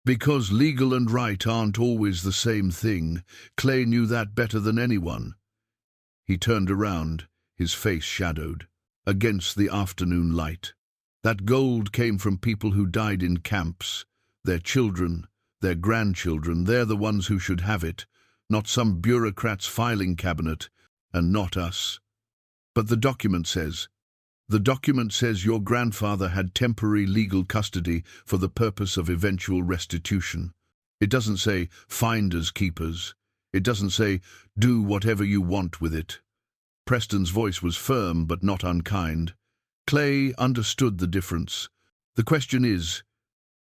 "Because legal and right aren't always the same thing. Clay knew that better than anyone." He turned around, his face shadowed. against the afternoon light. That gold came from people who died in camps, their children, their grandchildren. They're the ones who should have it, not some bureaucrat's filing cabinet, and not us. But the document says your grandfather had temporary legal custody for the purpose of eventual restitution. It doesn't say finders keepers. It doesn't say do whatever you want with it. Preston's voice was firm but not unkind. Clay understood the difference. The question is,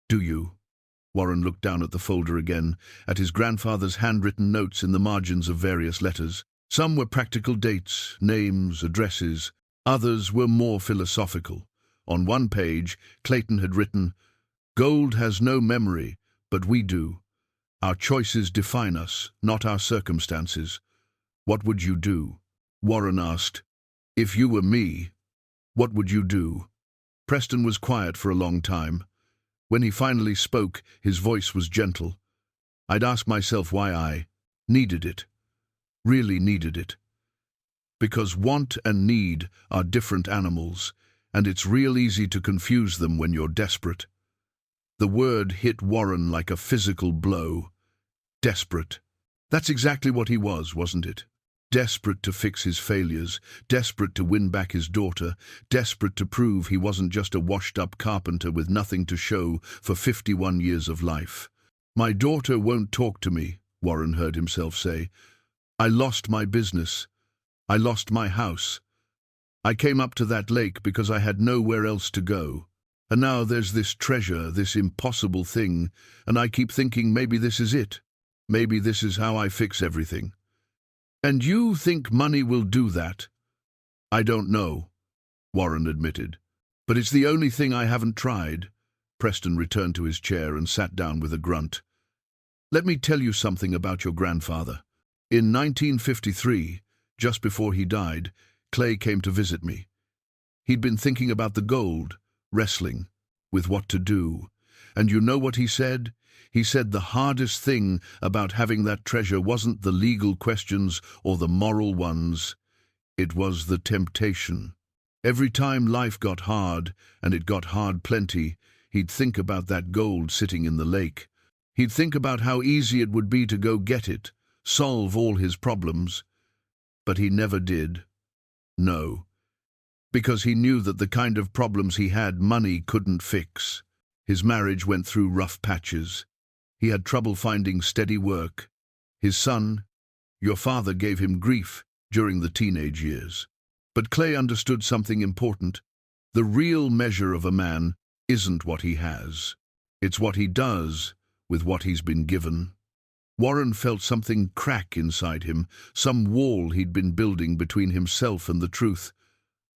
do you? Warren looked down at the folder again, at his grandfather's handwritten notes in the margins of various letters. Some were practical dates, names, addresses. Others were more philosophical. On one page, Clayton had written, "Gold has no memory, but we do. Our choices define us, not our circumstances. What would you do?" Warren asked. "If you were me, what would you do?" Preston was quiet for a long time. When he finally spoke, his voice was gentle. "I'd ask myself why I needed it, really needed it. Because want and need are different animals, and it's real easy to confuse them when you're desperate." The word hit Warren like a physical blow. Desperate. That's exactly what he was, wasn't it? Desperate to fix his failures, desperate to win back his daughter, desperate to prove he wasn't just a washed-up carpenter with nothing to show for 51 years of life. "My daughter won't talk to me," Warren heard himself say. "I lost my business. I lost my house. I came up to that lake because I had nowhere else to go. And now there's this treasure, this impossible thing, and I keep thinking maybe this is it. Maybe this is how I fix everything." "And you think money will do that?" "I don't know," Warren admitted. "But it's the only thing I haven't tried." Preston returned to his chair and sat down with a grunt. "Let me tell you something about your grandfather. In 1953, just before he died, Clay came to visit me. He'd been thinking about the gold, wrestling with what to do. And you know what he said? He said the hardest thing about having that treasure wasn't the legal questions or the moral ones. It was the temptation. Every time life got hard, and it got hard plenty, he'd think about that gold sitting in the lake. He'd think about how easy it would be to go get it, solve all his problems. But he never did. No. Because he knew that the kind of problems he had, money couldn't fix. His marriage went through rough patches. He had trouble finding steady work. His son, your father, gave him grief during the teenage years. But Clay understood something important. The real measure of a man isn't what he has. It's what he does with what he's been given. Warren felt something crack inside him, some wall he'd been building between himself and the truth.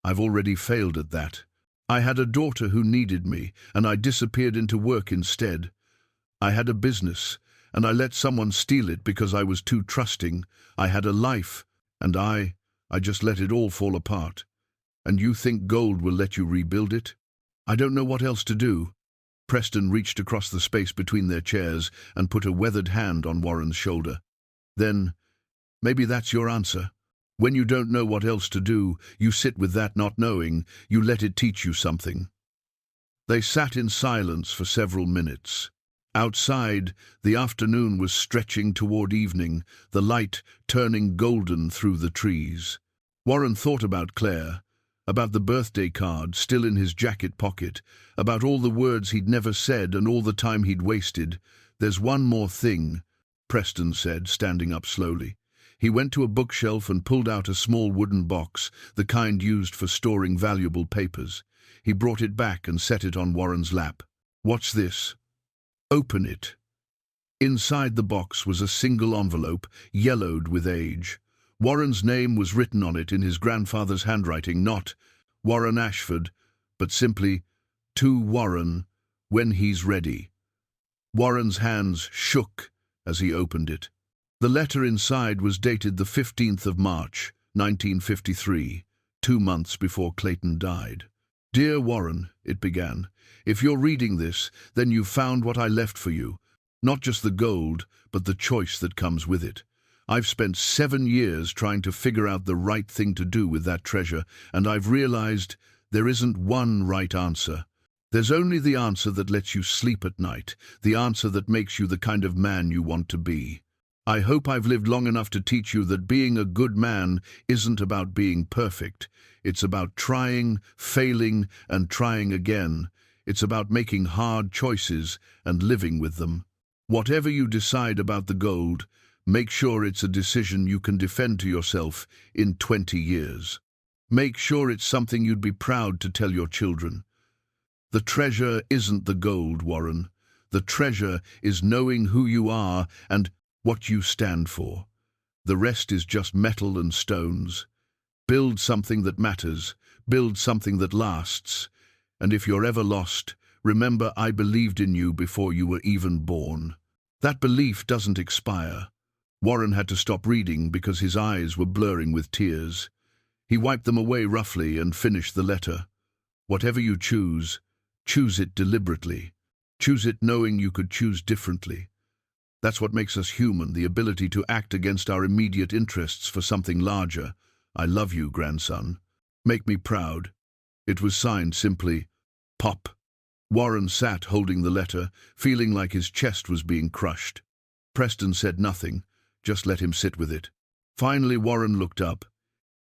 "I've already failed at that. I had a daughter who needed me, and I disappeared into work instead. I had a business, and I let someone steal it because I was too trusting. I had a life, and I just let it all fall apart. And you think gold will let you rebuild it? I don't know what else to do." Preston reached across the space between their chairs and put a weathered hand on Warren's shoulder. "Then, maybe that's your answer. When you don't know what else to do, you sit with that not knowing, you let it teach you something." They sat in silence for several minutes. Outside, the afternoon was stretching toward evening, the light turning golden through the trees. Warren thought about Claire, about the birthday card still in his jacket pocket, about all the words he'd never said and all the time he'd wasted. "There's one more thing," Preston said, standing up slowly. He went to a bookshelf and pulled out a small wooden box, the kind used for storing valuable papers. He brought it back and set it on Warren's lap. "What's this?" "Open it." Inside the box was a single envelope, yellowed with age. Warren's name was written on it in his grandfather's handwriting, not Warren Ashford, but simply, "To Warren, when he's ready." Warren's hands shook as he opened it. The letter inside was dated the 15th of March, 1953, 2 months before Clayton died. "Dear Warren," it began, "if you're reading this, then you've found what I left for you. Not just the gold, but the choice that comes with it. I've spent 7 years trying to figure out the right thing to do with that treasure, and I've realized there isn't one right answer. There's only the answer that lets you sleep at night, the answer that makes you the kind of man you want to be. I hope I've lived long enough to teach you that being a good man isn't about being perfect. It's about trying, failing, and trying again. It's about making hard choices and living with them. Whatever you decide about the gold, make sure it's a decision you can defend to yourself in 20 years. Make sure it's something you'd be proud to tell your children. The treasure isn't the gold, Warren. The treasure is knowing who you are and what you stand for. The rest is just metal and stones. Build something that matters. Build something that lasts. And if you're ever lost, remember I believed in you before you were even born. That belief doesn't expire. Warren had to stop reading because his eyes were blurring with tears. He wiped them away roughly and finished the letter. Whatever you choose it deliberately. Choose it knowing you could choose differently. That's what makes us human, the ability to act against our immediate interests for something larger. I love you, grandson. Make me proud. It was signed simply, Pop. Warren sat holding the letter, feeling like his chest was being crushed. Preston said nothing, just let him sit with it. Finally, Warren looked up.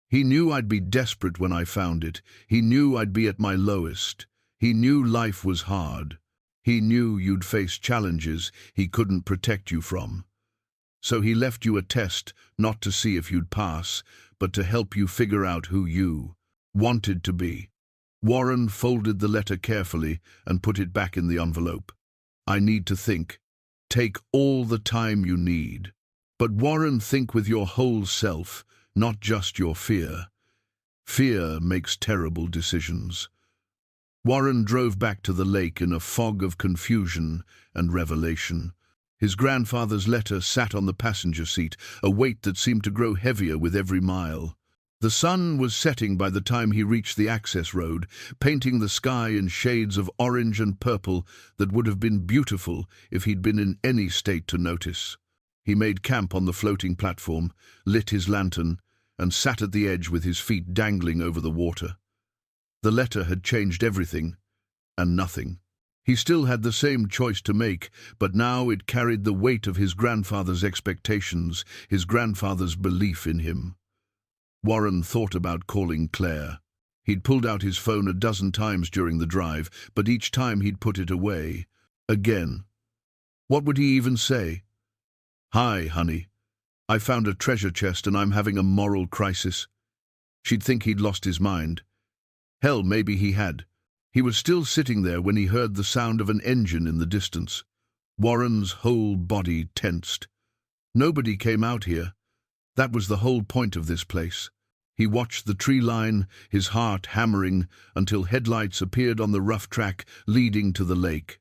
He knew I'd be desperate when I found it. He knew I'd be at my lowest. He knew life was hard. He knew you'd face challenges he couldn't protect you from. So he left you a test, not to see if you'd pass, but to help you figure out who you wanted to be. Warren folded the letter carefully and put it back in the envelope. I need to think. Take all the time you need. But Warren, think with your whole self, not just your fear. Fear makes terrible decisions. Warren drove back to the lake in a fog of confusion and revelation. His grandfather's letter sat on the passenger seat, a weight that seemed to grow heavier with every mile. The sun was setting by the time he reached the access road, painting the sky in shades of orange and purple that would have been beautiful if he'd been in any state to notice. He made camp on the floating platform, lit his lantern, and sat at the edge with his feet dangling over the water. The letter had changed everything, and nothing. He still had the same choice to make, but now it carried the weight of his grandfather's expectations, his grandfather's belief in him. Warren thought about calling Claire. He'd pulled out his phone a dozen times during the drive, but each time he'd put it away. Again. What would he even say? Hi, honey. I found a treasure chest and I'm having a moral crisis. She'd think he'd lost his mind. Hell, maybe he had. He was still sitting there when he heard the sound of an engine in the distance. Warren's whole body tensed. Nobody came out here. That was the whole point of this place. He watched the tree line, his heart hammering, until headlights appeared on the rough track leading to the lake.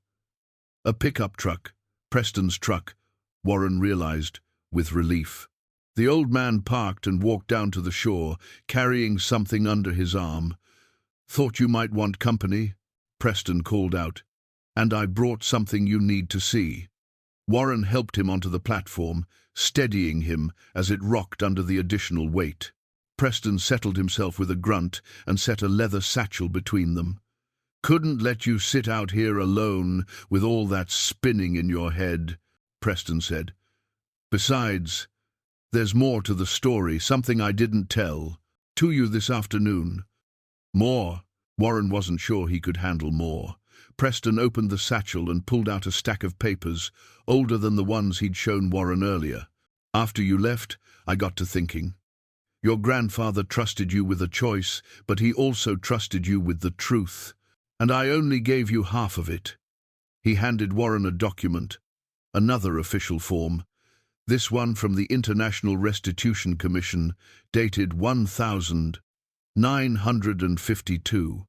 A pickup truck, Preston's truck, Warren realized, with relief. The old man parked and walked down to the shore, carrying something under his arm. Thought you might want company, Preston called out. And I brought something you need to see. Warren helped him onto the platform, steadying him as it rocked under the additional weight. Preston settled himself with a grunt and set a leather satchel between them. Couldn't let you sit out here alone with all that spinning in your head, Preston said. Besides, there's more to the story, something I didn't tell to you this afternoon. More? Warren wasn't sure he could handle more. Preston opened the satchel and pulled out a stack of papers, older than the ones he'd shown Warren earlier. After you left, I got to thinking. Your grandfather trusted you with a choice, but he also trusted you with the truth. And I only gave you half of it. He handed Warren a document, another official form. This one from the International Restitution Commission, dated 1952.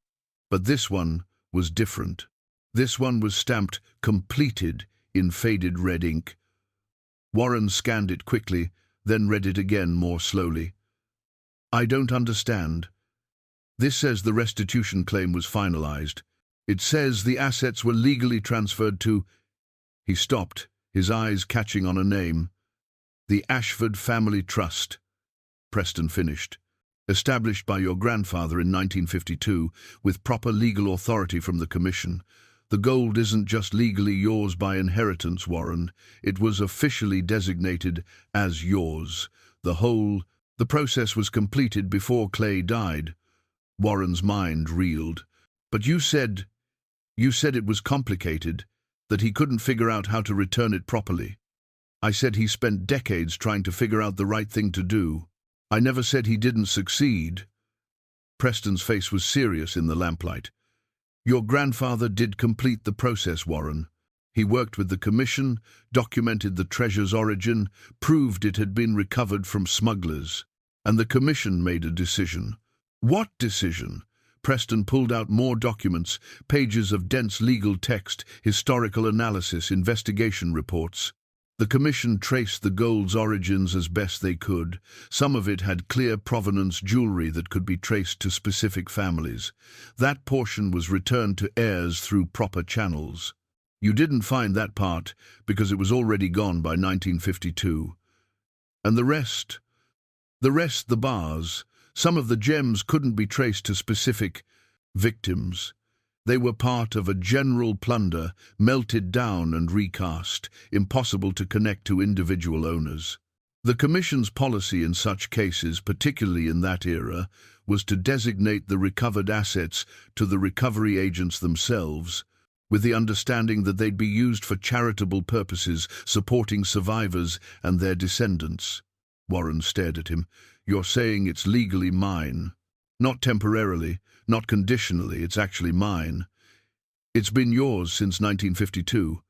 But this one was different. This one was stamped "Completed" in faded red ink. Warren scanned it quickly, then read it again more slowly. I don't understand. This says the restitution claim was finalized. It says the assets were legally transferred to... He stopped, his eyes catching on a name. The Ashford Family Trust, Preston finished. Established by your grandfather in 1952, with proper legal authority from the Commission. The gold isn't just legally yours by inheritance, Warren. It was officially designated as yours. The process was completed before Clay died. Warren's mind reeled. But you said it was complicated, that he couldn't figure out how to return it properly. I said he spent decades trying to figure out the right thing to do. I never said he didn't succeed. Preston's face was serious in the lamplight. Your grandfather did complete the process, Warren. He worked with the Commission, documented the treasure's origin, proved it had been recovered from smugglers. And the Commission made a decision. What decision? Preston pulled out more documents, pages of dense legal text, historical analysis, investigation reports. The Commission traced the gold's origins as best they could. Some of it had clear provenance jewelry that could be traced to specific families. That portion was returned to heirs through proper channels. You didn't find that part because it was already gone by 1952. And the rest, the bars, some of the gems couldn't be traced to specific victims. They were part of a general plunder, melted down and recast, impossible to connect to individual owners. The Commission's policy in such cases, particularly in that era, was to designate the recovered assets to the recovery agents themselves, with the understanding that they'd be used for charitable purposes, supporting survivors and their descendants. Warren stared at him. You're saying it's legally mine. Not temporarily, not conditionally, it's actually mine. It's been yours since 1952.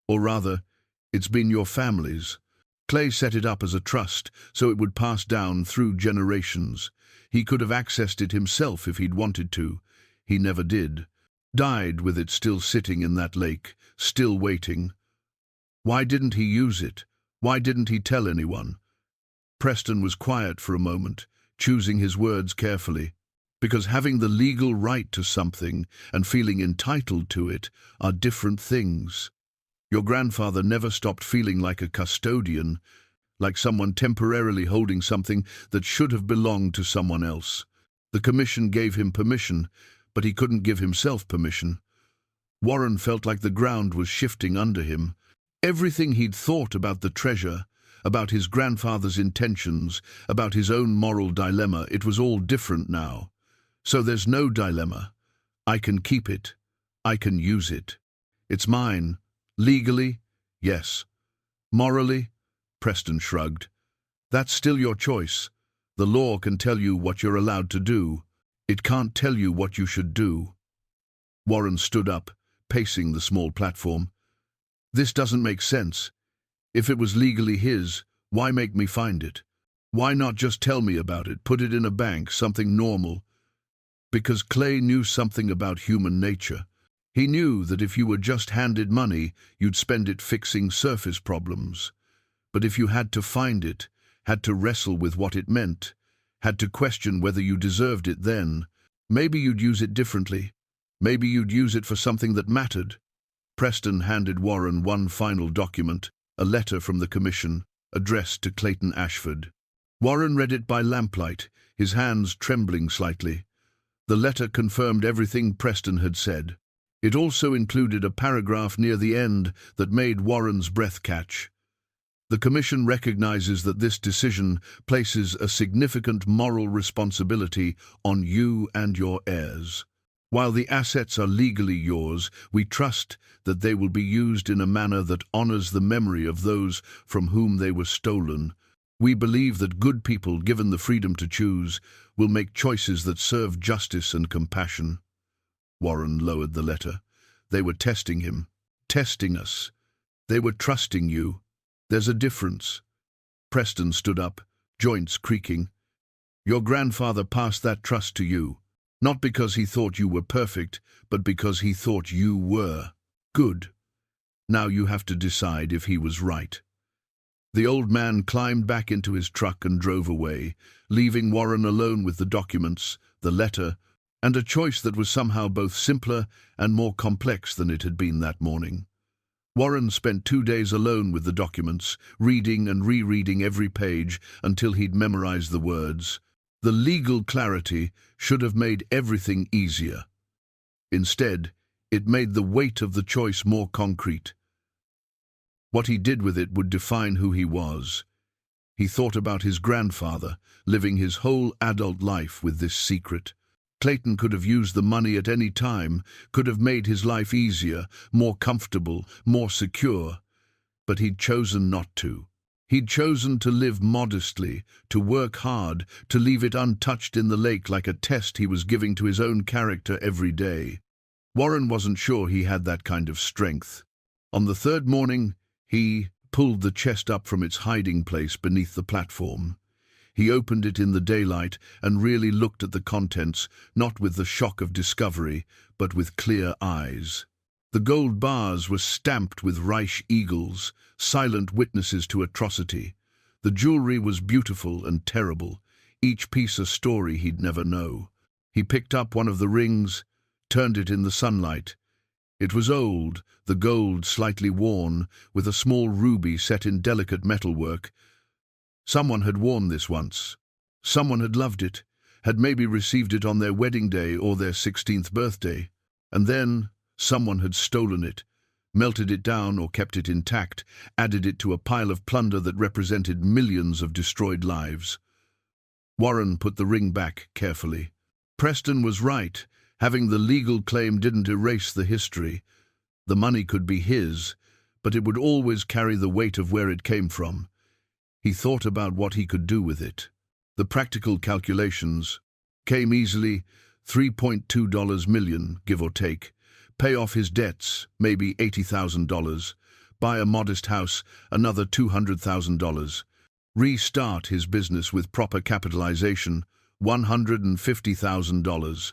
Or rather, it's been your family's. Clay set it up as a trust, so it would pass down through generations. He could have accessed it himself if he'd wanted to. He never did. Died with it still sitting in that lake, still waiting. Why didn't he use it? Why didn't he tell anyone? Preston was quiet for a moment, choosing his words carefully. Because having the legal right to something and feeling entitled to it are different things. Your grandfather never stopped feeling like a custodian, like someone temporarily holding something that should have belonged to someone else. The Commission gave him permission, but he couldn't give himself permission. Warren felt like the ground was shifting under him. Everything he'd thought about the treasure, about his grandfather's intentions, about his own moral dilemma, it was all different now. So there's no dilemma. I can keep it. I can use it. It's mine. Legally, yes. Morally, Preston shrugged. That's still your choice. The law can tell you what you're allowed to do. It can't tell you what you should do. Warren stood up, pacing the small platform. This doesn't make sense. If it was legally his, why make me find it? Why not just tell me about it, put it in a bank, something normal? Because Clay knew something about human nature. He knew that if you were just handed money, you'd spend it fixing surface problems. But if you had to find it, had to wrestle with what it meant, had to question whether you deserved it then, maybe you'd use it differently. Maybe you'd use it for something that mattered. Preston handed Warren one final document, a letter from the Commission, addressed to Clayton Ashford. Warren read it by lamplight, his hands trembling slightly. The letter confirmed everything Preston had said. It also included a paragraph near the end that made Warren's breath catch. The Commission recognizes that this decision places a significant moral responsibility on you and your heirs. While the assets are legally yours, we trust that they will be used in a manner that honors the memory of those from whom they were stolen. We believe that good people, given the freedom to choose, will make choices that serve justice and compassion. Warren lowered the letter. They were testing him, testing us. They were trusting you. There's a difference. Preston stood up, joints creaking. Your grandfather passed that trust to you, not because he thought you were perfect, but because he thought you were good. Now you have to decide if he was right. The old man climbed back into his truck and drove away, leaving Warren alone with the documents, the letter, and a choice that was somehow both simpler and more complex than it had been that morning. Warren spent 2 days alone with the documents, reading and rereading every page until he'd memorized the words. The legal clarity should have made everything easier. Instead, it made the weight of the choice more concrete. What he did with it would define who he was. He thought about his grandfather, living his whole adult life with this secret. Clayton could have used the money at any time, could have made his life easier, more comfortable, more secure. But he'd chosen not to. He'd chosen to live modestly, to work hard, to leave it untouched in the lake like a test he was giving to his own character every day. Warren wasn't sure he had that kind of strength. On the third morning, he pulled the chest up from its hiding place beneath the platform. He opened it in the daylight and really looked at the contents, not with the shock of discovery, but with clear eyes. The gold bars were stamped with Reich eagles, silent witnesses to atrocity. The jewelry was beautiful and terrible, each piece a story he'd never know. He picked up one of the rings, turned it in the sunlight. It was old, the gold slightly worn, with a small ruby set in delicate metalwork. Someone had worn this once. Someone had loved it, had maybe received it on their wedding day or their 16th birthday. And then someone had stolen it, melted it down or kept it intact, added it to a pile of plunder that represented millions of destroyed lives. Warren put the ring back carefully. Preston was right. Having the legal claim didn't erase the history. The money could be his, but it would always carry the weight of where it came from. He thought about what he could do with it. The practical calculations came easily: $3.2 million, give or take. Pay off his debts, maybe $80,000. Buy a modest house, another $200,000. Restart his business with proper capitalization, $150,000.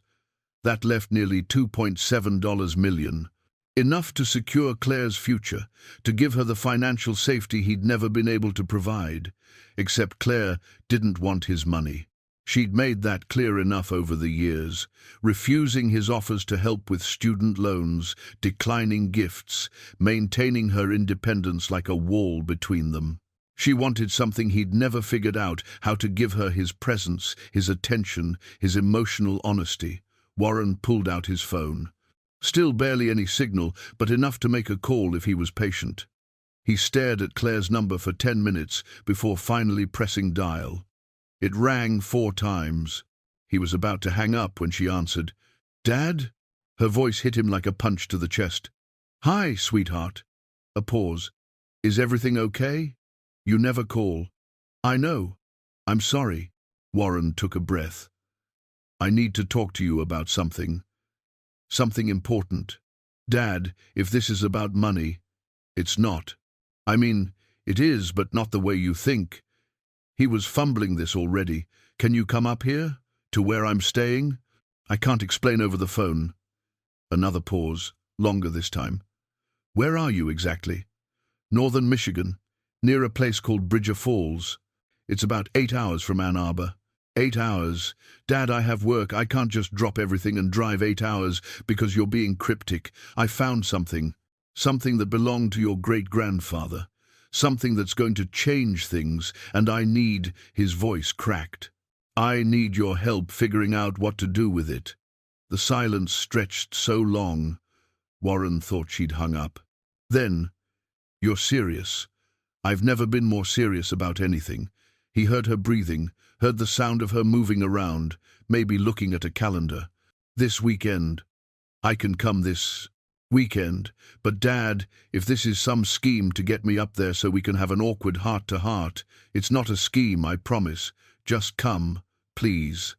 That left nearly $2.7 million. Enough to secure Claire's future, to give her the financial safety he'd never been able to provide. Except Claire didn't want his money. She'd made that clear enough over the years, refusing his offers to help with student loans, declining gifts, maintaining her independence like a wall between them. She wanted something he'd never figured out: how to give her his presence, his attention, his emotional honesty. Warren pulled out his phone. Still barely any signal, but enough to make a call if he was patient. He stared at Claire's number for 10 minutes before finally pressing dial. It rang 4 times. He was about to hang up when she answered. "Dad?" Her voice hit him like a punch to the chest. "Hi, sweetheart." A pause. "Is everything okay? You never call." "I know. I'm sorry." Warren took a breath. "I need to talk to you about something. Something important." "Dad, if this is about money..." "It's not. I mean, it is, but not the way you think." He was fumbling this already. "Can you come up here? To where I'm staying?" "I can't explain over the phone." Another pause, longer this time. "Where are you exactly?" "Northern Michigan, near a place called Bridger Falls. It's about 8 hours from Ann Arbor." 8 hours. Dad, I have work. I can't just drop everything and drive 8 hours because you're being cryptic. I found something. Something that belonged to your great-grandfather. Something that's going to change things, and I need—" His voice cracked. "I need your help figuring out what to do with it." The silence stretched so long, Warren thought she'd hung up. Then, "You're serious?" "I've never been more serious about anything." He heard her breathing, heard the sound of her moving around, maybe looking at a calendar. "This weekend. I can come this weekend. But Dad, if this is some scheme to get me up there so we can have an awkward heart-to-heart, it's not a scheme, I promise. Just come, please."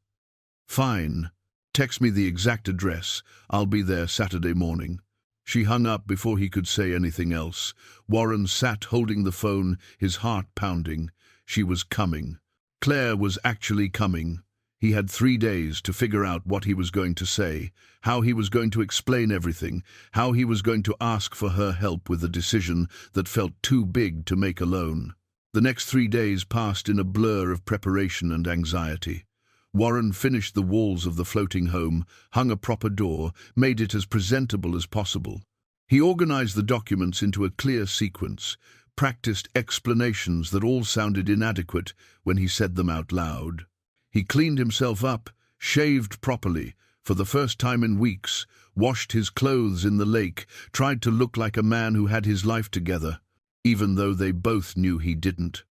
"Fine. Text me the exact address. I'll be there Saturday morning." She hung up before he could say anything else. Warren sat holding the phone, his heart pounding. She was coming. Claire was actually coming. He had 3 days to figure out what he was going to say, how he was going to explain everything, how he was going to ask for her help with a decision that felt too big to make alone. The next 3 days passed in a blur of preparation and anxiety. Warren finished the walls of the floating home, hung a proper door, made it as presentable as possible. He organized the documents into a clear sequence, practiced explanations that all sounded inadequate when he said them out loud. He cleaned himself up, shaved properly, for the first time in weeks, washed his clothes in the lake, tried to look like a man who had his life together, even though they both knew he didn't.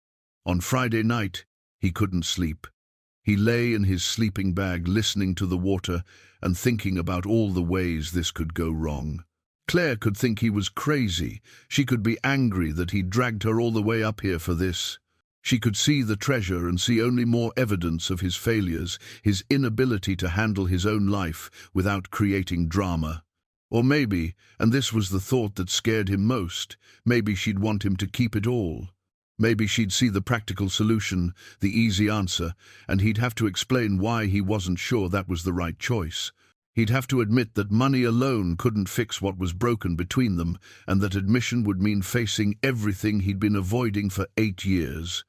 On Friday night, he couldn't sleep. He lay in his sleeping bag listening to the water and thinking about all the ways this could go wrong. Claire could think he was crazy. She could be angry that he dragged her all the way up here for this. She could see the treasure and see only more evidence of his failures, his inability to handle his own life without creating drama. Or maybe, and this was the thought that scared him most, maybe she'd want him to keep it all. Maybe she'd see the practical solution, the easy answer, and he'd have to explain why he wasn't sure that was the right choice. He'd have to admit that money alone couldn't fix what was broken between them, and that admission would mean facing everything he'd been avoiding for 8 years.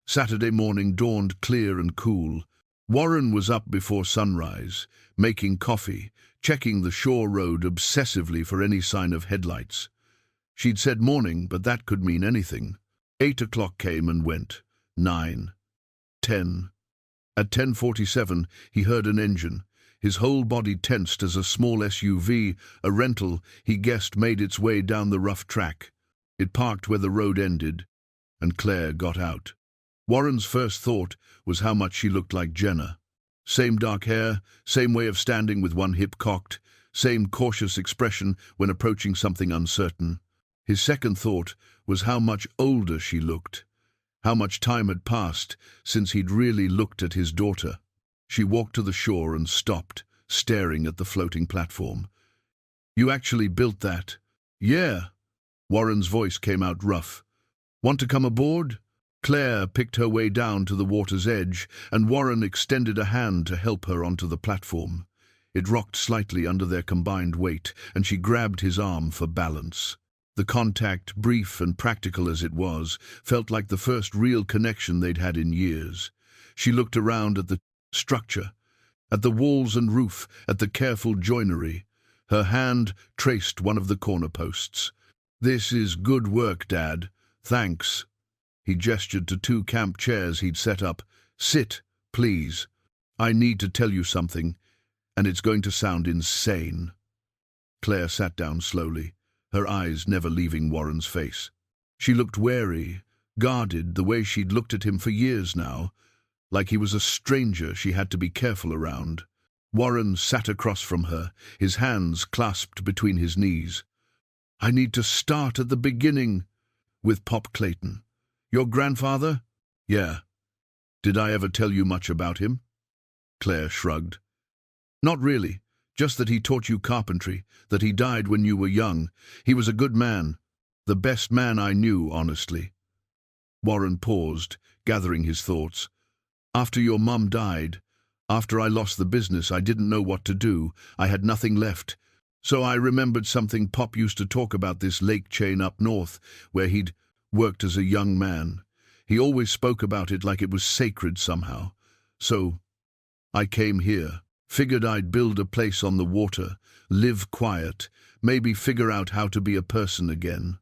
Saturday morning dawned clear and cool. Warren was up before sunrise, making coffee, checking the shore road obsessively for any sign of headlights. She'd said morning, but that could mean anything. 8 o'clock came and went. 9. 10. At 10:47, he heard an engine. His whole body tensed as a small SUV, a rental, he guessed, made its way down the rough track. It parked where the road ended, and Claire got out. Warren's first thought was how much she looked like Jenna. Same dark hair, same way of standing with one hip cocked, same cautious expression when approaching something uncertain. His second thought was how much older she looked, how much time had passed since he'd really looked at his daughter. She walked to the shore and stopped, staring at the floating platform. "You actually built that?" "Yeah." Warren's voice came out rough. "Want to come aboard?" Claire picked her way down to the water's edge, and Warren extended a hand to help her onto the platform. It rocked slightly under their combined weight, and she grabbed his arm for balance. The contact, brief and practical as it was, felt like the first real connection they'd had in years. She looked around at the structure, at the walls and roof, at the careful joinery. Her hand traced one of the corner posts. "This is good work, Dad. Thanks." He gestured to 2 camp chairs he'd set up. "Sit, please. I need to tell you something, and it's going to sound insane." Claire sat down slowly, her eyes never leaving Warren's face. She looked wary, guarded, the way she'd looked at him for years now, like he was a stranger she had to be careful around. Warren sat across from her, his hands clasped between his knees. "I need to start at the beginning with Pop Clayton. Your grandfather?" "Yeah." "Did I ever tell you much about him?" Claire shrugged. "Not really. Just that he taught you carpentry, that he died when you were young. He was a good man. The best man I knew, honestly." Warren paused, gathering his thoughts. "After your mum died, after I lost the business, I didn't know what to do. I had nothing left. So I remembered something Pop used to talk about, this lake chain up north, where he'd worked as a young man. He always spoke about it like it was sacred somehow. So I came here. Figured I'd build a place on the water, live quiet, maybe figure out how to be a person again."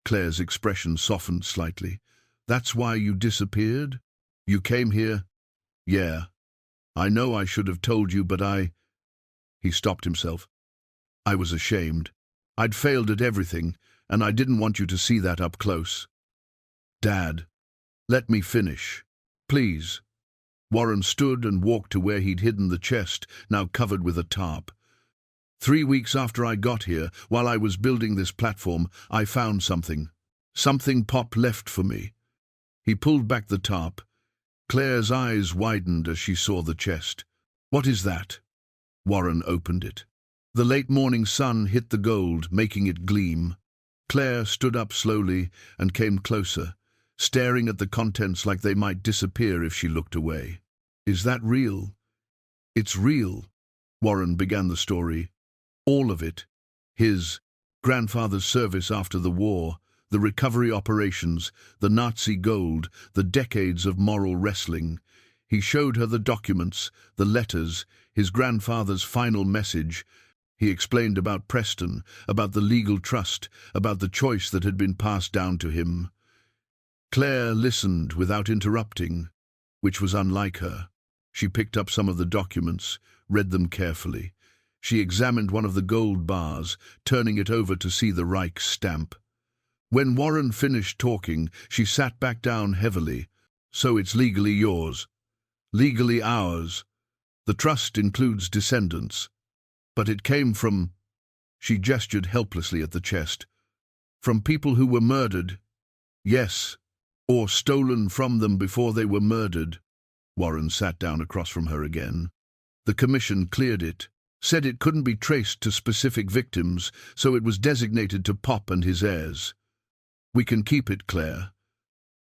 Claire's expression softened slightly. "That's why you disappeared? You came here?" "Yeah. I know I should have told you, but He stopped himself. "I was ashamed. I'd failed at everything, and I didn't want you to see that up close." "Dad, let me finish. Please." Warren stood and walked to where he'd hidden the chest, now covered with a tarp. 3 weeks after I got here, while I was building this platform, I found something. Something Pop left for me." He pulled back the tarp. Claire's eyes widened as she saw the chest. "What is that?" Warren opened it. The late morning sun hit the gold, making it gleam. Claire stood up slowly and came closer, staring at the contents like they might disappear if she looked away. "Is that real?" "It's real." Warren began the story. All of it. His grandfather's service after the war, the recovery operations, the Nazi gold, the decades of moral wrestling. He showed her the documents, the letters, his grandfather's final message, He explained about Preston, about the legal trust, about the choice that had been passed down to him. Claire listened without interrupting, which was unlike her. She picked up some of the documents, read them carefully. She examined one of the gold bars, turning it over to see the Reich stamp. When Warren finished talking, she sat back down heavily. So it's legally yours. Legally ours. The trust includes descendants. But it came from... She gestured helplessly at the chest. From people who were murdered. Yes. Or stolen from them before they were murdered. Warren sat down across from her again. The commission cleared it, said it couldn't be traced to specific victims, so it was designated to Pop and his heirs. We can keep it, Claire.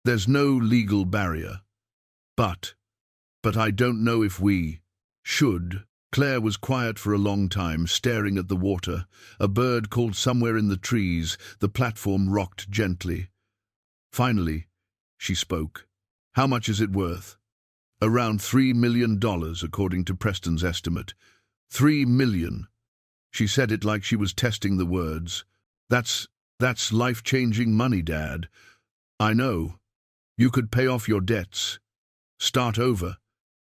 There's no legal barrier. But I don't know if we should. Claire was quiet for a long time, staring at the water. A bird called somewhere in the trees. The platform rocked gently. Finally, she spoke. How much is it worth? Around $3 million, according to Preston's estimate. $3 million. She said it like she was testing the words. That's life-changing money, Dad. I know. You could pay off your debts. Start over.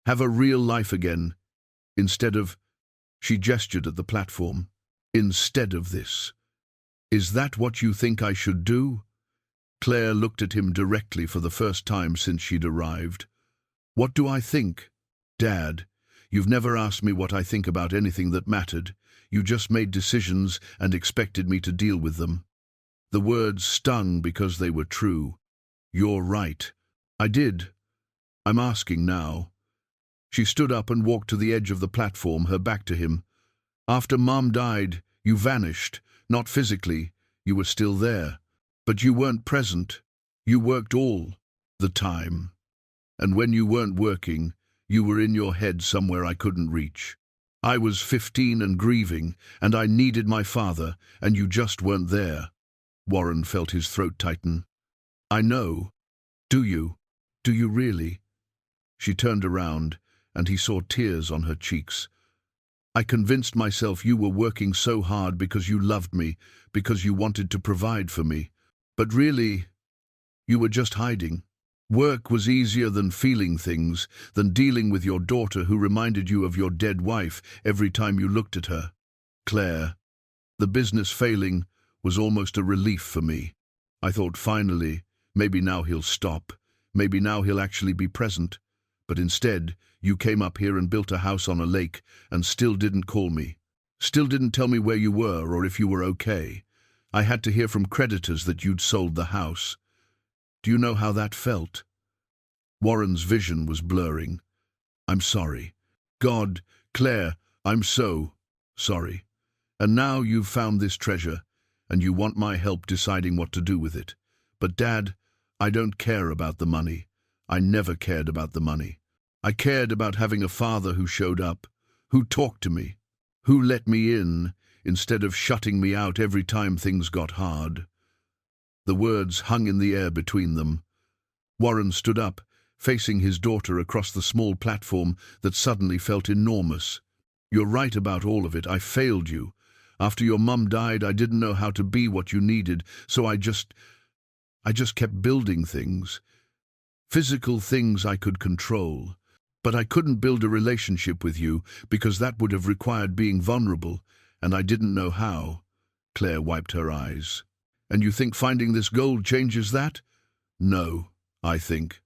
Have a real life again. Instead of... She gestured at the platform. Instead of this. Is that what you think I should do? Claire looked at him directly for the first time since she'd arrived. What do I think? Dad, you've never asked me what I think about anything that mattered. You just made decisions and expected me to deal with them. The words stung because they were true. You're right. I did. I'm asking now. She stood up and walked to the edge of the platform, her back to him. After Mom died, you vanished. Not physically. You were still there. But you weren't present. You worked all the time. And when you weren't working, you were in your head somewhere I couldn't reach. I was 15 and grieving, and I needed my father, and you just weren't there. Warren felt his throat tighten. I know. Do you? Do you really? She turned around, and he saw tears on her cheeks. I convinced myself you were working so hard because you loved me, because you wanted to provide for me. But really, you were just hiding. Work was easier than feeling things, than dealing with your daughter who reminded you of your dead wife every time you looked at her. Claire, the business failing was almost a relief for me. I thought finally, maybe now he'll stop, maybe now he'll actually be present. But instead, you came up here and built a house on a lake and still didn't call me. Still didn't tell me where you were or if you were okay. I had to hear from creditors that you'd sold the house. Do you know how that felt? Warren's vision was blurring. I'm sorry. God, Claire, I'm so sorry. And now you've found this treasure, and you want my help deciding what to do with it. But Dad, I don't care about the money. I never cared about the money. I cared about having a father who showed up, who talked to me, who let me in, instead of shutting me out every time things got hard. The words hung in the air between them. Warren stood up, facing his daughter across the small platform that suddenly felt enormous. You're right about all of it. I failed you. After your mum died, I didn't know how to be what you needed, so I just kept building things. Physical things I could control. But I couldn't build a relationship with you because that would have required being vulnerable, and I didn't know how. Claire wiped her eyes. And you think finding this gold changes that? No, I think.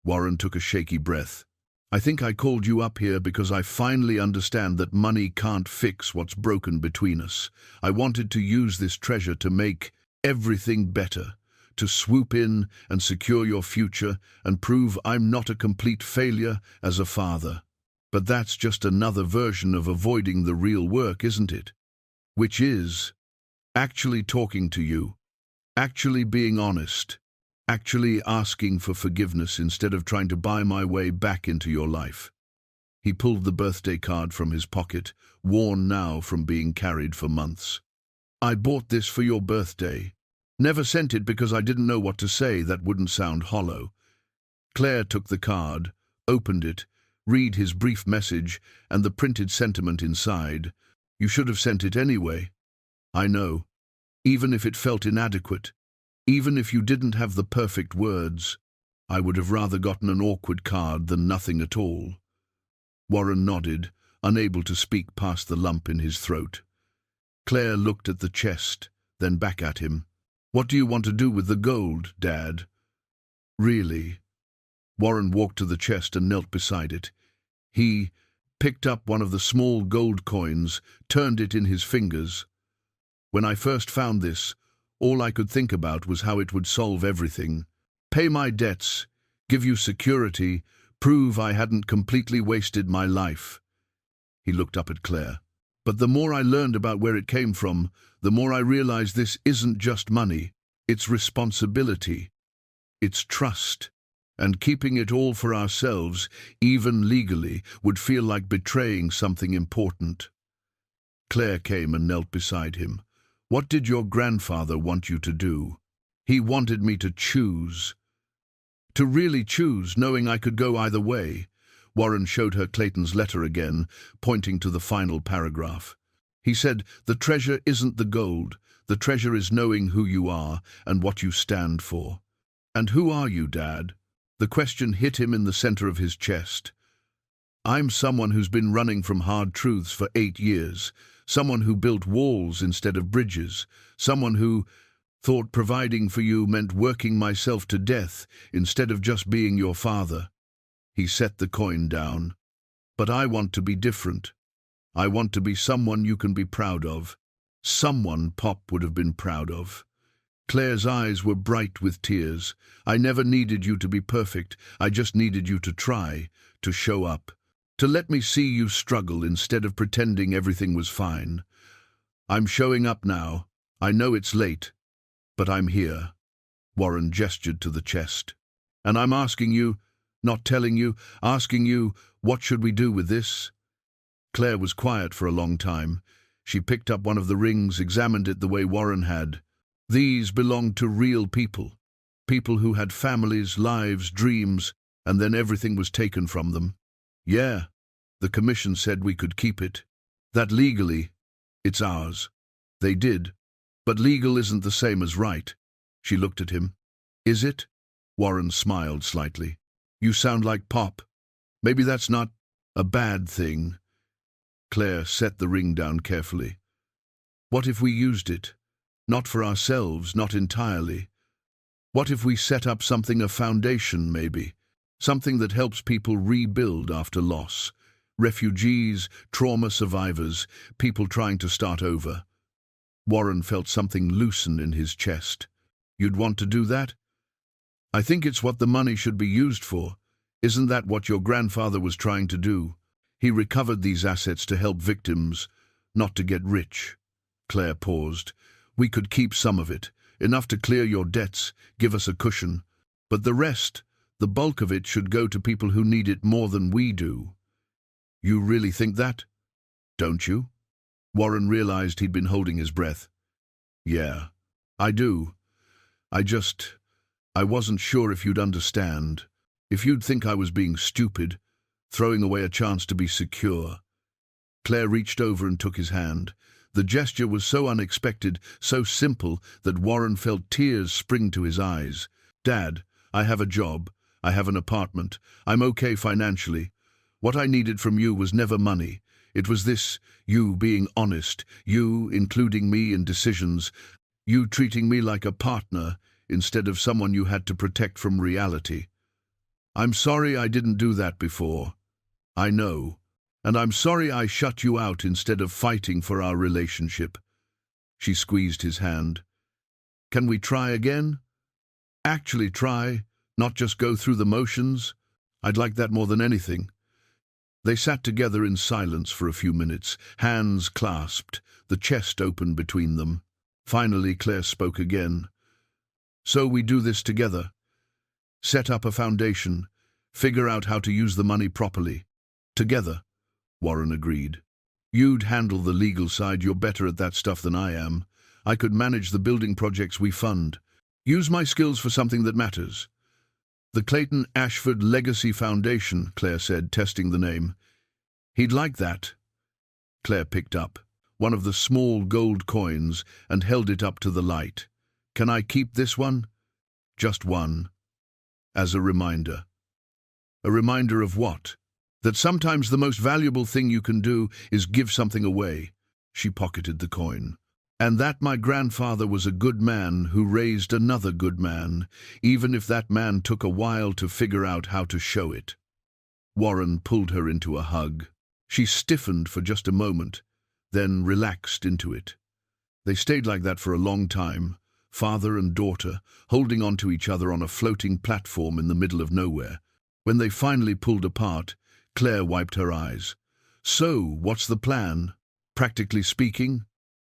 Warren took a shaky breath. I think I called you up here because I finally understand that money can't fix what's broken between us. I wanted to use this treasure to make everything better, to swoop in and secure your future and prove I'm not a complete failure as a father. But that's just another version of avoiding the real work, isn't it? Which is actually talking to you, actually being honest, actually asking for forgiveness instead of trying to buy my way back into your life. He pulled the birthday card from his pocket, worn now from being carried for months. I bought this for your birthday. Never sent it because I didn't know what to say that wouldn't sound hollow. Claire took the card, opened it, read his brief message and the printed sentiment inside. You should have sent it anyway. I know. Even if it felt inadequate, even if you didn't have the perfect words, I would have rather gotten an awkward card than nothing at all. Warren nodded, unable to speak past the lump in his throat. Claire looked at the chest, then back at him. What do you want to do with the gold, Dad? Really? Warren walked to the chest and knelt beside it. He picked up one of the small gold coins, turned it in his fingers. When I first found this, all I could think about was how it would solve everything. Pay my debts, give you security, prove I hadn't completely wasted my life. He looked up at Claire. But the more I learned about where it came from, the more I realized this isn't just money. It's responsibility. It's trust. And keeping it all for ourselves, even legally, would feel like betraying something important. Claire came and knelt beside him. What did your grandfather want you to do? He wanted me to choose. To really choose, knowing I could go either way. Warren showed her Clayton's letter again, pointing to the final paragraph. He said, the treasure isn't the gold. The treasure is knowing who you are and what you stand for. And who are you, Dad? The question hit him in the center of his chest. I'm someone who's been running from hard truths for 8 years, someone who built walls instead of bridges, someone who thought providing for you meant working myself to death instead of just being your father. He set the coin down. But I want to be different. I want to be someone you can be proud of. Someone Pop would have been proud of. Claire's eyes were bright with tears. I never needed you to be perfect. I just needed you to try, to show up, to let me see you struggle instead of pretending everything was fine. I'm showing up now. I know it's late, but I'm here. Warren gestured to the chest. And I'm asking you, not telling you, asking you, what should we do with this? Claire was quiet for a long time. She picked up one of the rings, examined it the way Warren had. These belonged to real people. People who had families, lives, dreams, and then everything was taken from them. Yeah, the commission said we could keep it. That legally, it's ours. They did. But legal isn't the same as right. She looked at him. Is it? Warren smiled slightly. You sound like Pop. Maybe that's not a bad thing. Claire set the ring down carefully. What if we used it? Not for ourselves, not entirely. What if we set up something, a foundation maybe? Something that helps people rebuild after loss. Refugees, trauma survivors, people trying to start over. Warren felt something loosen in his chest. You'd want to do that? I think it's what the money should be used for. Isn't that what your grandfather was trying to do? He recovered these assets to help victims, not to get rich. Claire paused. We could keep some of it, enough to clear your debts, give us a cushion. But the rest, the bulk of it, should go to people who need it more than we do. You really think that? Don't you? Warren realized he'd been holding his breath. Yeah, I do. I wasn't sure if you'd understand. If you'd think I was being stupid, throwing away a chance to be secure. Claire reached over and took his hand. The gesture was so unexpected, so simple, that Warren felt tears spring to his eyes. Dad, I have a job. I have an apartment. I'm okay financially. What I needed from you was never money. It was this, you being honest, you including me in decisions, you treating me like a partner instead of someone you had to protect from reality. I'm sorry I didn't do that before. I know. And I'm sorry I shut you out instead of fighting for our relationship. She squeezed his hand. Can we try again? Actually try, not just go through the motions? I'd like that more than anything. They sat together in silence for a few minutes, hands clasped, the chest open between them. Finally, Claire spoke again. So we do this together. Set up a foundation, figure out how to use the money properly. Together. Warren agreed. You'd handle the legal side. You're better at that stuff than I am. I could manage the building projects we fund. Use my skills for something that matters. The Clayton Ashford Legacy Foundation, Claire said, testing the name. He'd like that. Claire picked up. one of the small gold coins, and held it up to the light. "Can I keep this one?" "Just one. As a reminder." "A reminder of what?" "That sometimes the most valuable thing you can do is give something away." She pocketed the coin. "And that my grandfather was a good man who raised another good man, even if that man took a while to figure out how to show it." Warren pulled her into a hug. She stiffened for just a moment, then relaxed into it. They stayed like that for a long time, father and daughter, holding on to each other on a floating platform in the middle of nowhere. When they finally pulled apart, Claire wiped her eyes. "So, what's the plan? Practically speaking?"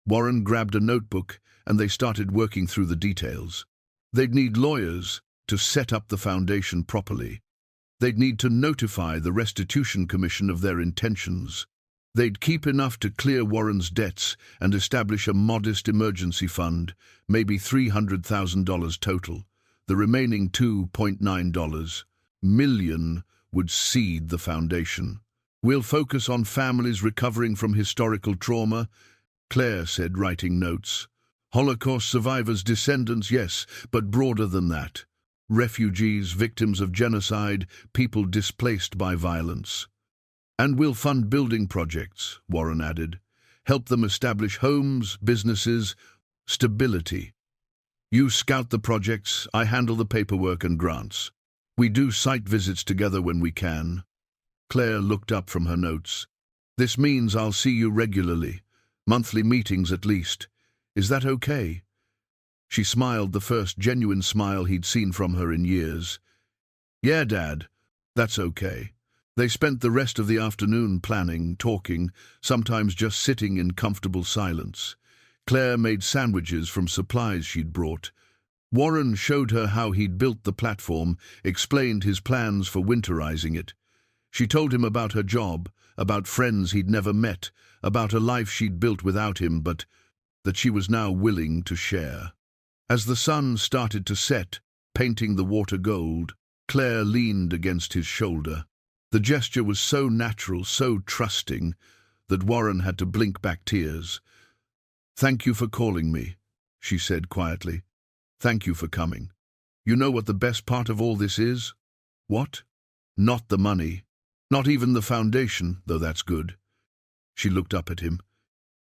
Warren grabbed a notebook and they started working through the details. They'd need lawyers to set up the foundation properly. They'd need to notify the Restitution Commission of their intentions. They'd keep enough to clear Warren's debts and establish a modest emergency fund, maybe $300,000 total. The remaining $2.9 million would seed the foundation. "We'll focus on families recovering from historical trauma," Claire said, writing notes. "Holocaust survivors' descendants, yes, but broader than that. Refugees, victims of genocide, people displaced by violence." "And we'll fund building projects," Warren added. "Help them establish homes, businesses, stability. You scout the projects, I handle the paperwork and grants. We do site visits together when we can." Claire looked up from her notes. "This means I'll see you regularly, monthly meetings at least. Is that okay?" She smiled, the first genuine smile he'd seen from her in years. "Yeah, Dad, that's okay." They spent the rest of the afternoon planning, talking, sometimes just sitting in comfortable silence. Claire made sandwiches from supplies she'd brought. Warren showed her how he'd built the platform, explained his plans for winterizing it. She told him about her job, about friends he'd never met, about a life she'd built without him, but that she was now willing to share. As the sun started to set, painting the water gold, Claire leaned against his shoulder. The gesture was so natural, so trusting, that Warren had to blink back tears. "Thank you for calling me," she said quietly. "Thank you for coming. You know what the best part of all this is?" "What?" "Not the money. Not even the foundation, though that's good." She looked up at him.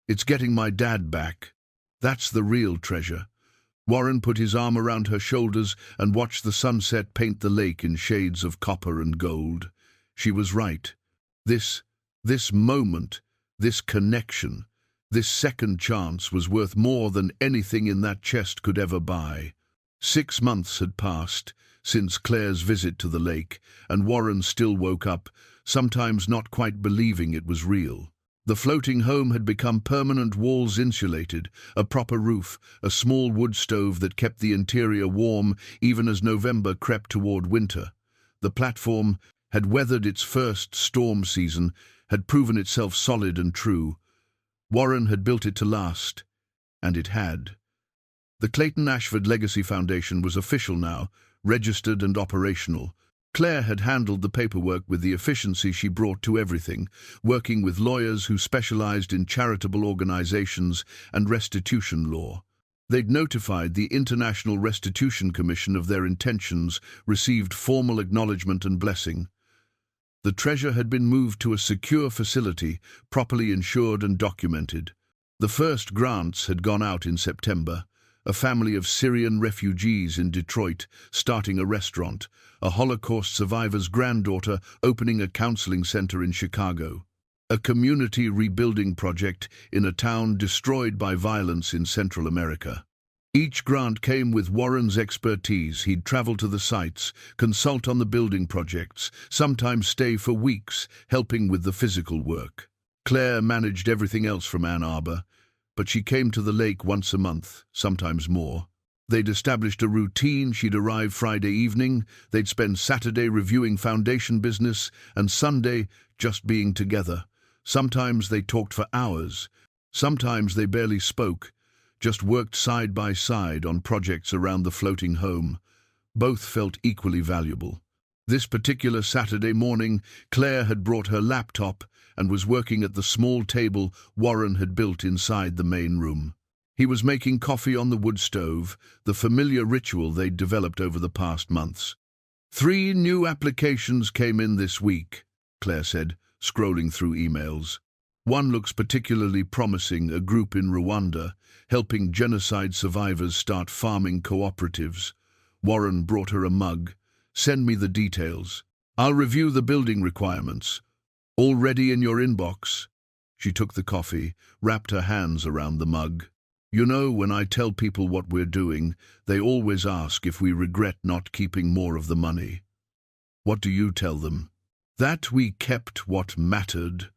"It's getting my dad back. That's the real treasure." Warren put his arm around her shoulders and watched the sunset paint the lake in shades of copper and gold. She was right. This moment, this connection, this second chance was worth more than anything in that chest could ever buy. 6 months had passed since Claire's visit to the lake, and Warren still woke up, sometimes not quite believing it was real. The floating home had become permanent, walls insulated, a proper roof, a small wood stove that kept the interior warm even as November crept toward winter. The platform had weathered its first storm season, had proven itself solid and true. Warren had built it to last, and it had. The Clayton Ashford Legacy Foundation was official now, registered and operational. Claire had handled the paperwork with the efficiency she brought to everything, working with lawyers who specialized in charitable organizations and restitution law. They'd notified the International Restitution Commission of their intentions, received formal acknowledgement and blessing. The treasure had been moved to a secure facility, properly insured and documented. The first grants had gone out in September. A family of Syrian refugees in Detroit starting a restaurant, a Holocaust survivor's granddaughter opening a counseling center in Chicago, a community rebuilding project in a town destroyed by violence in Central America. Each grant came with Warren's expertise. He'd travel to the sites, consult on the building projects, sometimes stay for weeks, helping with the physical work. Claire managed everything else from Ann Arbor, but she came to the lake once a month, sometimes more. They'd established a routine. She'd arrive Friday evening, they'd spend Saturday reviewing foundation business, and Sunday just being together. Sometimes they talked for hours, sometimes they barely spoke, just worked side by side on projects around the floating home. Both felt equally valuable. This particular Saturday morning, Claire had brought her laptop and was working at the small table Warren had built inside the main room. He was making coffee on the wood stove, the familiar ritual they'd developed over the past months. 3 new applications came in this week, Claire said, scrolling through emails. One looks particularly promising, a group in Rwanda, helping genocide survivors start farming cooperatives. Warren brought her a mug. Send me the details. I'll review the building requirements. All ready in your inbox? She took the coffee, wrapped her hands around the mug. You know, when I tell people what we're doing, they always ask if we regret not keeping more of the money. What do you tell them? That we kept what mattered.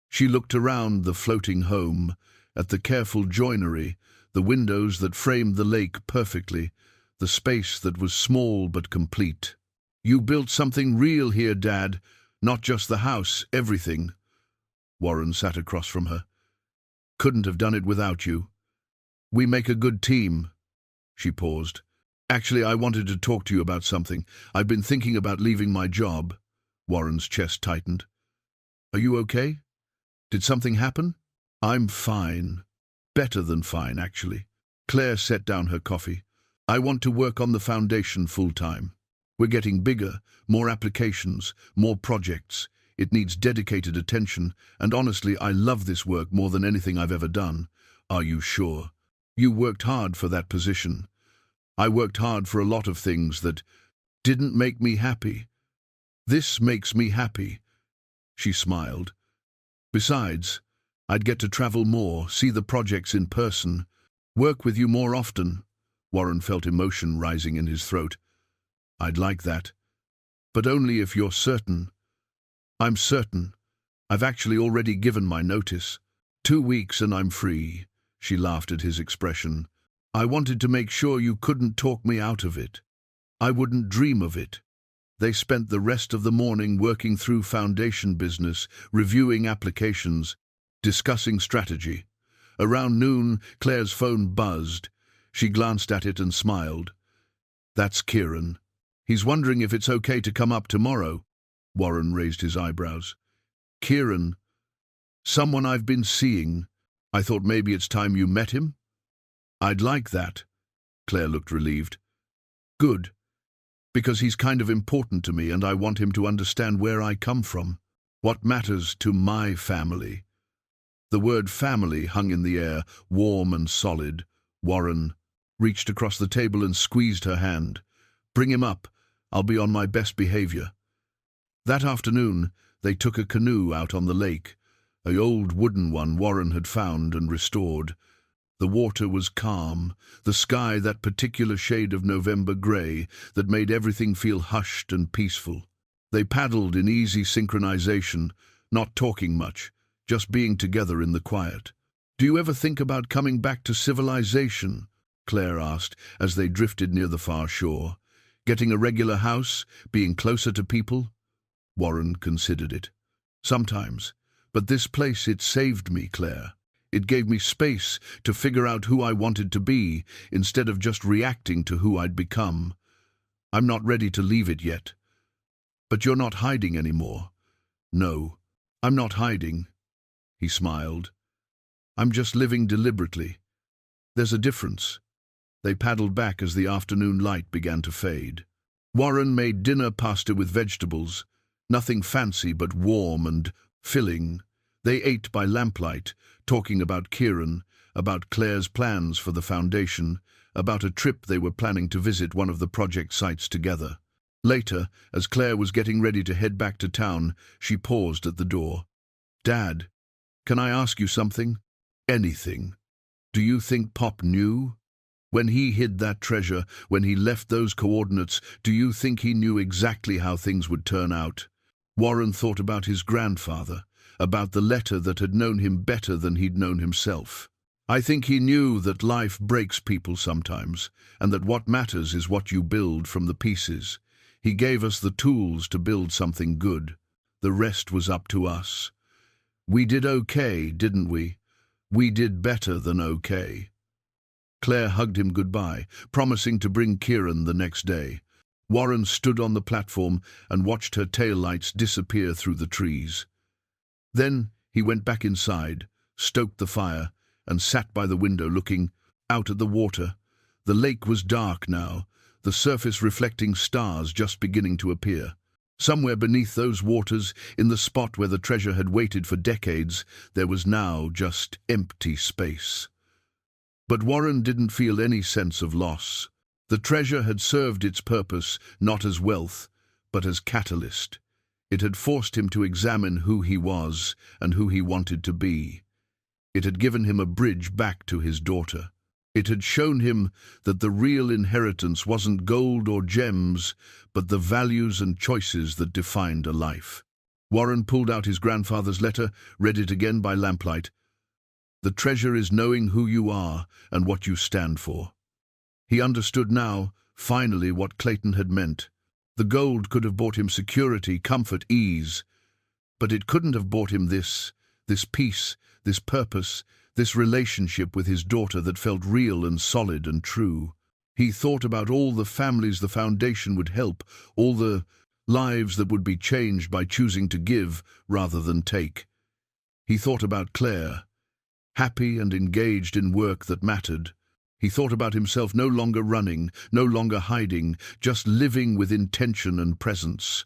She looked around the floating home, at the careful joinery, the windows that framed the lake perfectly, the space that was small but complete. You built something real here, Dad, not just the house, everything. Warren sat across from her. Couldn't have done it without you. We make a good team. She paused. Actually, I wanted to talk to you about something. I've been thinking about leaving my job. Warren's chest tightened. Are you okay? Did something happen? I'm fine. Better than fine, actually. Claire set down her coffee. I want to work on the foundation full-time. We're getting bigger, more applications, more projects. It needs dedicated attention, and honestly, I love this work more than anything I've ever done. Are you sure? You worked hard for that position. I worked hard for a lot of things that didn't make me happy. This makes me happy. She smiled. Besides, I'd get to travel more, see the projects in person, work with you more often. Warren felt emotion rising in his throat. I'd like that. But only if you're certain. I'm certain. I've actually already given my notice. 2 weeks and I'm free. She laughed at his expression. I wanted to make sure you couldn't talk me out of it. I wouldn't dream of it. They spent the rest of the morning working through foundation business, reviewing applications, discussing strategy. Around noon, Claire's phone buzzed. She glanced at it and smiled. That's Kieran. He's wondering if it's okay to come up tomorrow. Warren raised his eyebrows. Kieran? Someone I've been seeing. I thought maybe it's time you met him. I'd like that. Claire looked relieved. Good. Because he's kind of important to me and I want him to understand where I come from. What matters to my family. The word family hung in the air, warm and solid. Warren reached across the table and squeezed her hand. Bring him up. I'll be on my best behavior. That afternoon, they took a canoe out on the lake, an old wooden one Warren had found and restored. The water was calm, the sky that particular shade of November grey that made everything feel hushed and peaceful. They paddled in easy synchronization, not talking much, just being together in the quiet. Do you ever think about coming back to civilization? Claire asked as they drifted near the far shore. Getting a regular house, being closer to people? Warren considered it. Sometimes. But this place, it saved me, Claire. It gave me space to figure out who I wanted to be, instead of just reacting to who I'd become. I'm not ready to leave it yet. But you're not hiding anymore. No, I'm not hiding. He smiled. I'm just living deliberately. There's a difference. They paddled back as the afternoon light began to fade. Warren made dinner pasta with vegetables. Nothing fancy but warm and filling. They ate by lamplight, talking about Kieran, about Claire's plans for the foundation, about a trip they were planning to visit one of the project sites together. Later, as Claire was getting ready to head back to town, she paused at the door. Dad, can I ask you something? Anything. Do you think Pop knew? When he hid that treasure, when he left those coordinates, do you think he knew exactly how things would turn out? Warren thought about his grandfather, about the letter that had known him better than he'd known himself. I think he knew that life breaks people sometimes, and that what matters is what you build from the pieces. He gave us the tools to build something good. The rest was up to us. We did okay, didn't we? We did better than okay. Claire hugged him goodbye, promising to bring Kieran the next day. Warren stood on the platform and watched her taillights disappear through the trees. Then he went back inside, stoked the fire, and sat by the window looking out at the water. The lake was dark now, the surface reflecting stars just beginning to appear. Somewhere beneath those waters, in the spot where the treasure had waited for decades, there was now just empty space. But Warren didn't feel any sense of loss. The treasure had served its purpose not as wealth, but as catalyst. It had forced him to examine who he was and who he wanted to be. It had given him a bridge back to his daughter. It had shown him that the real inheritance wasn't gold or gems, but the values and choices that defined a life. Warren pulled out his grandfather's letter, read it again by lamplight. The treasure is knowing who you are and what you stand for. He understood now, finally, what Clayton had meant. The gold could have bought him security, comfort, ease, but it couldn't have bought him this peace, this purpose, this relationship with his daughter that felt real and solid and true. He thought about all the families the foundation would help, all the lives that would be changed by choosing to give rather than take. He thought about Claire, happy and engaged in work that mattered. He thought about himself no longer running, no longer hiding, just living with intention and presence.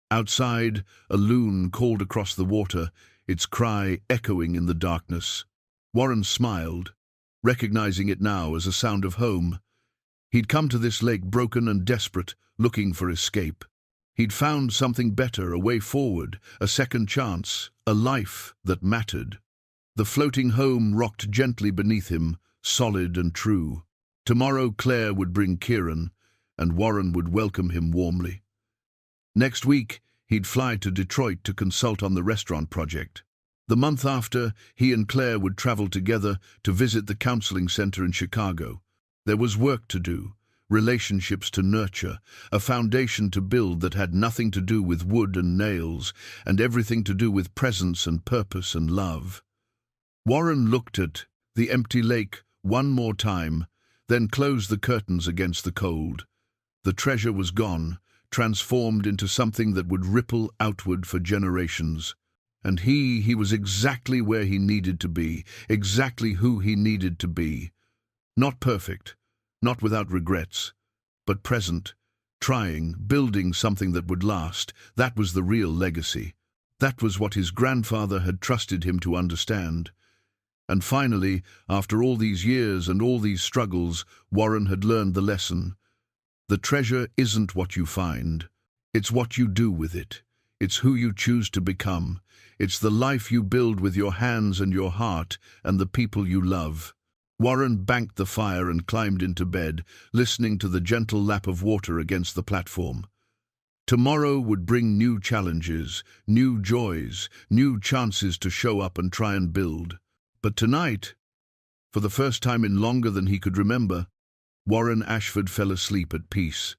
Outside, a loon called across the water, its cry echoing in the darkness. Warren smiled, recognizing it now as a sound of home. He'd come to this lake broken and desperate, looking for escape. He'd found something better, a way forward, a second chance, a life that mattered. The floating home rocked gently beneath him, solid and true. Tomorrow Claire would bring Kieran, and Warren would welcome him warmly. Next week, he'd fly to Detroit to consult on the restaurant project. The month after, he and Claire would travel together to visit the counseling center in Chicago. There was work to do, relationships to nurture, a foundation to build that had nothing to do with wood and nails, and everything to do with presence and purpose and love. Warren looked at the empty lake one more time, then closed the curtains against the cold. The treasure was gone, transformed into something that would ripple outward for generations. And he was exactly where he needed to be, exactly who he needed to be. Not perfect, not without regrets, but present, trying, building something that would last. That was the real legacy. That was what his grandfather had trusted him to understand. And finally, after all these years and all these struggles, Warren had learned the lesson. The treasure isn't what you find. It's what you do with it. It's who you choose to become. It's the life you build with your hands and your heart and the people you love. Warren banked the fire and climbed into bed, listening to the gentle lap of water against the platform. Tomorrow would bring new challenges, new joys, new chances to show up and try and build. But tonight, for the first time in longer than he could remember, Warren Ashford fell asleep at peace.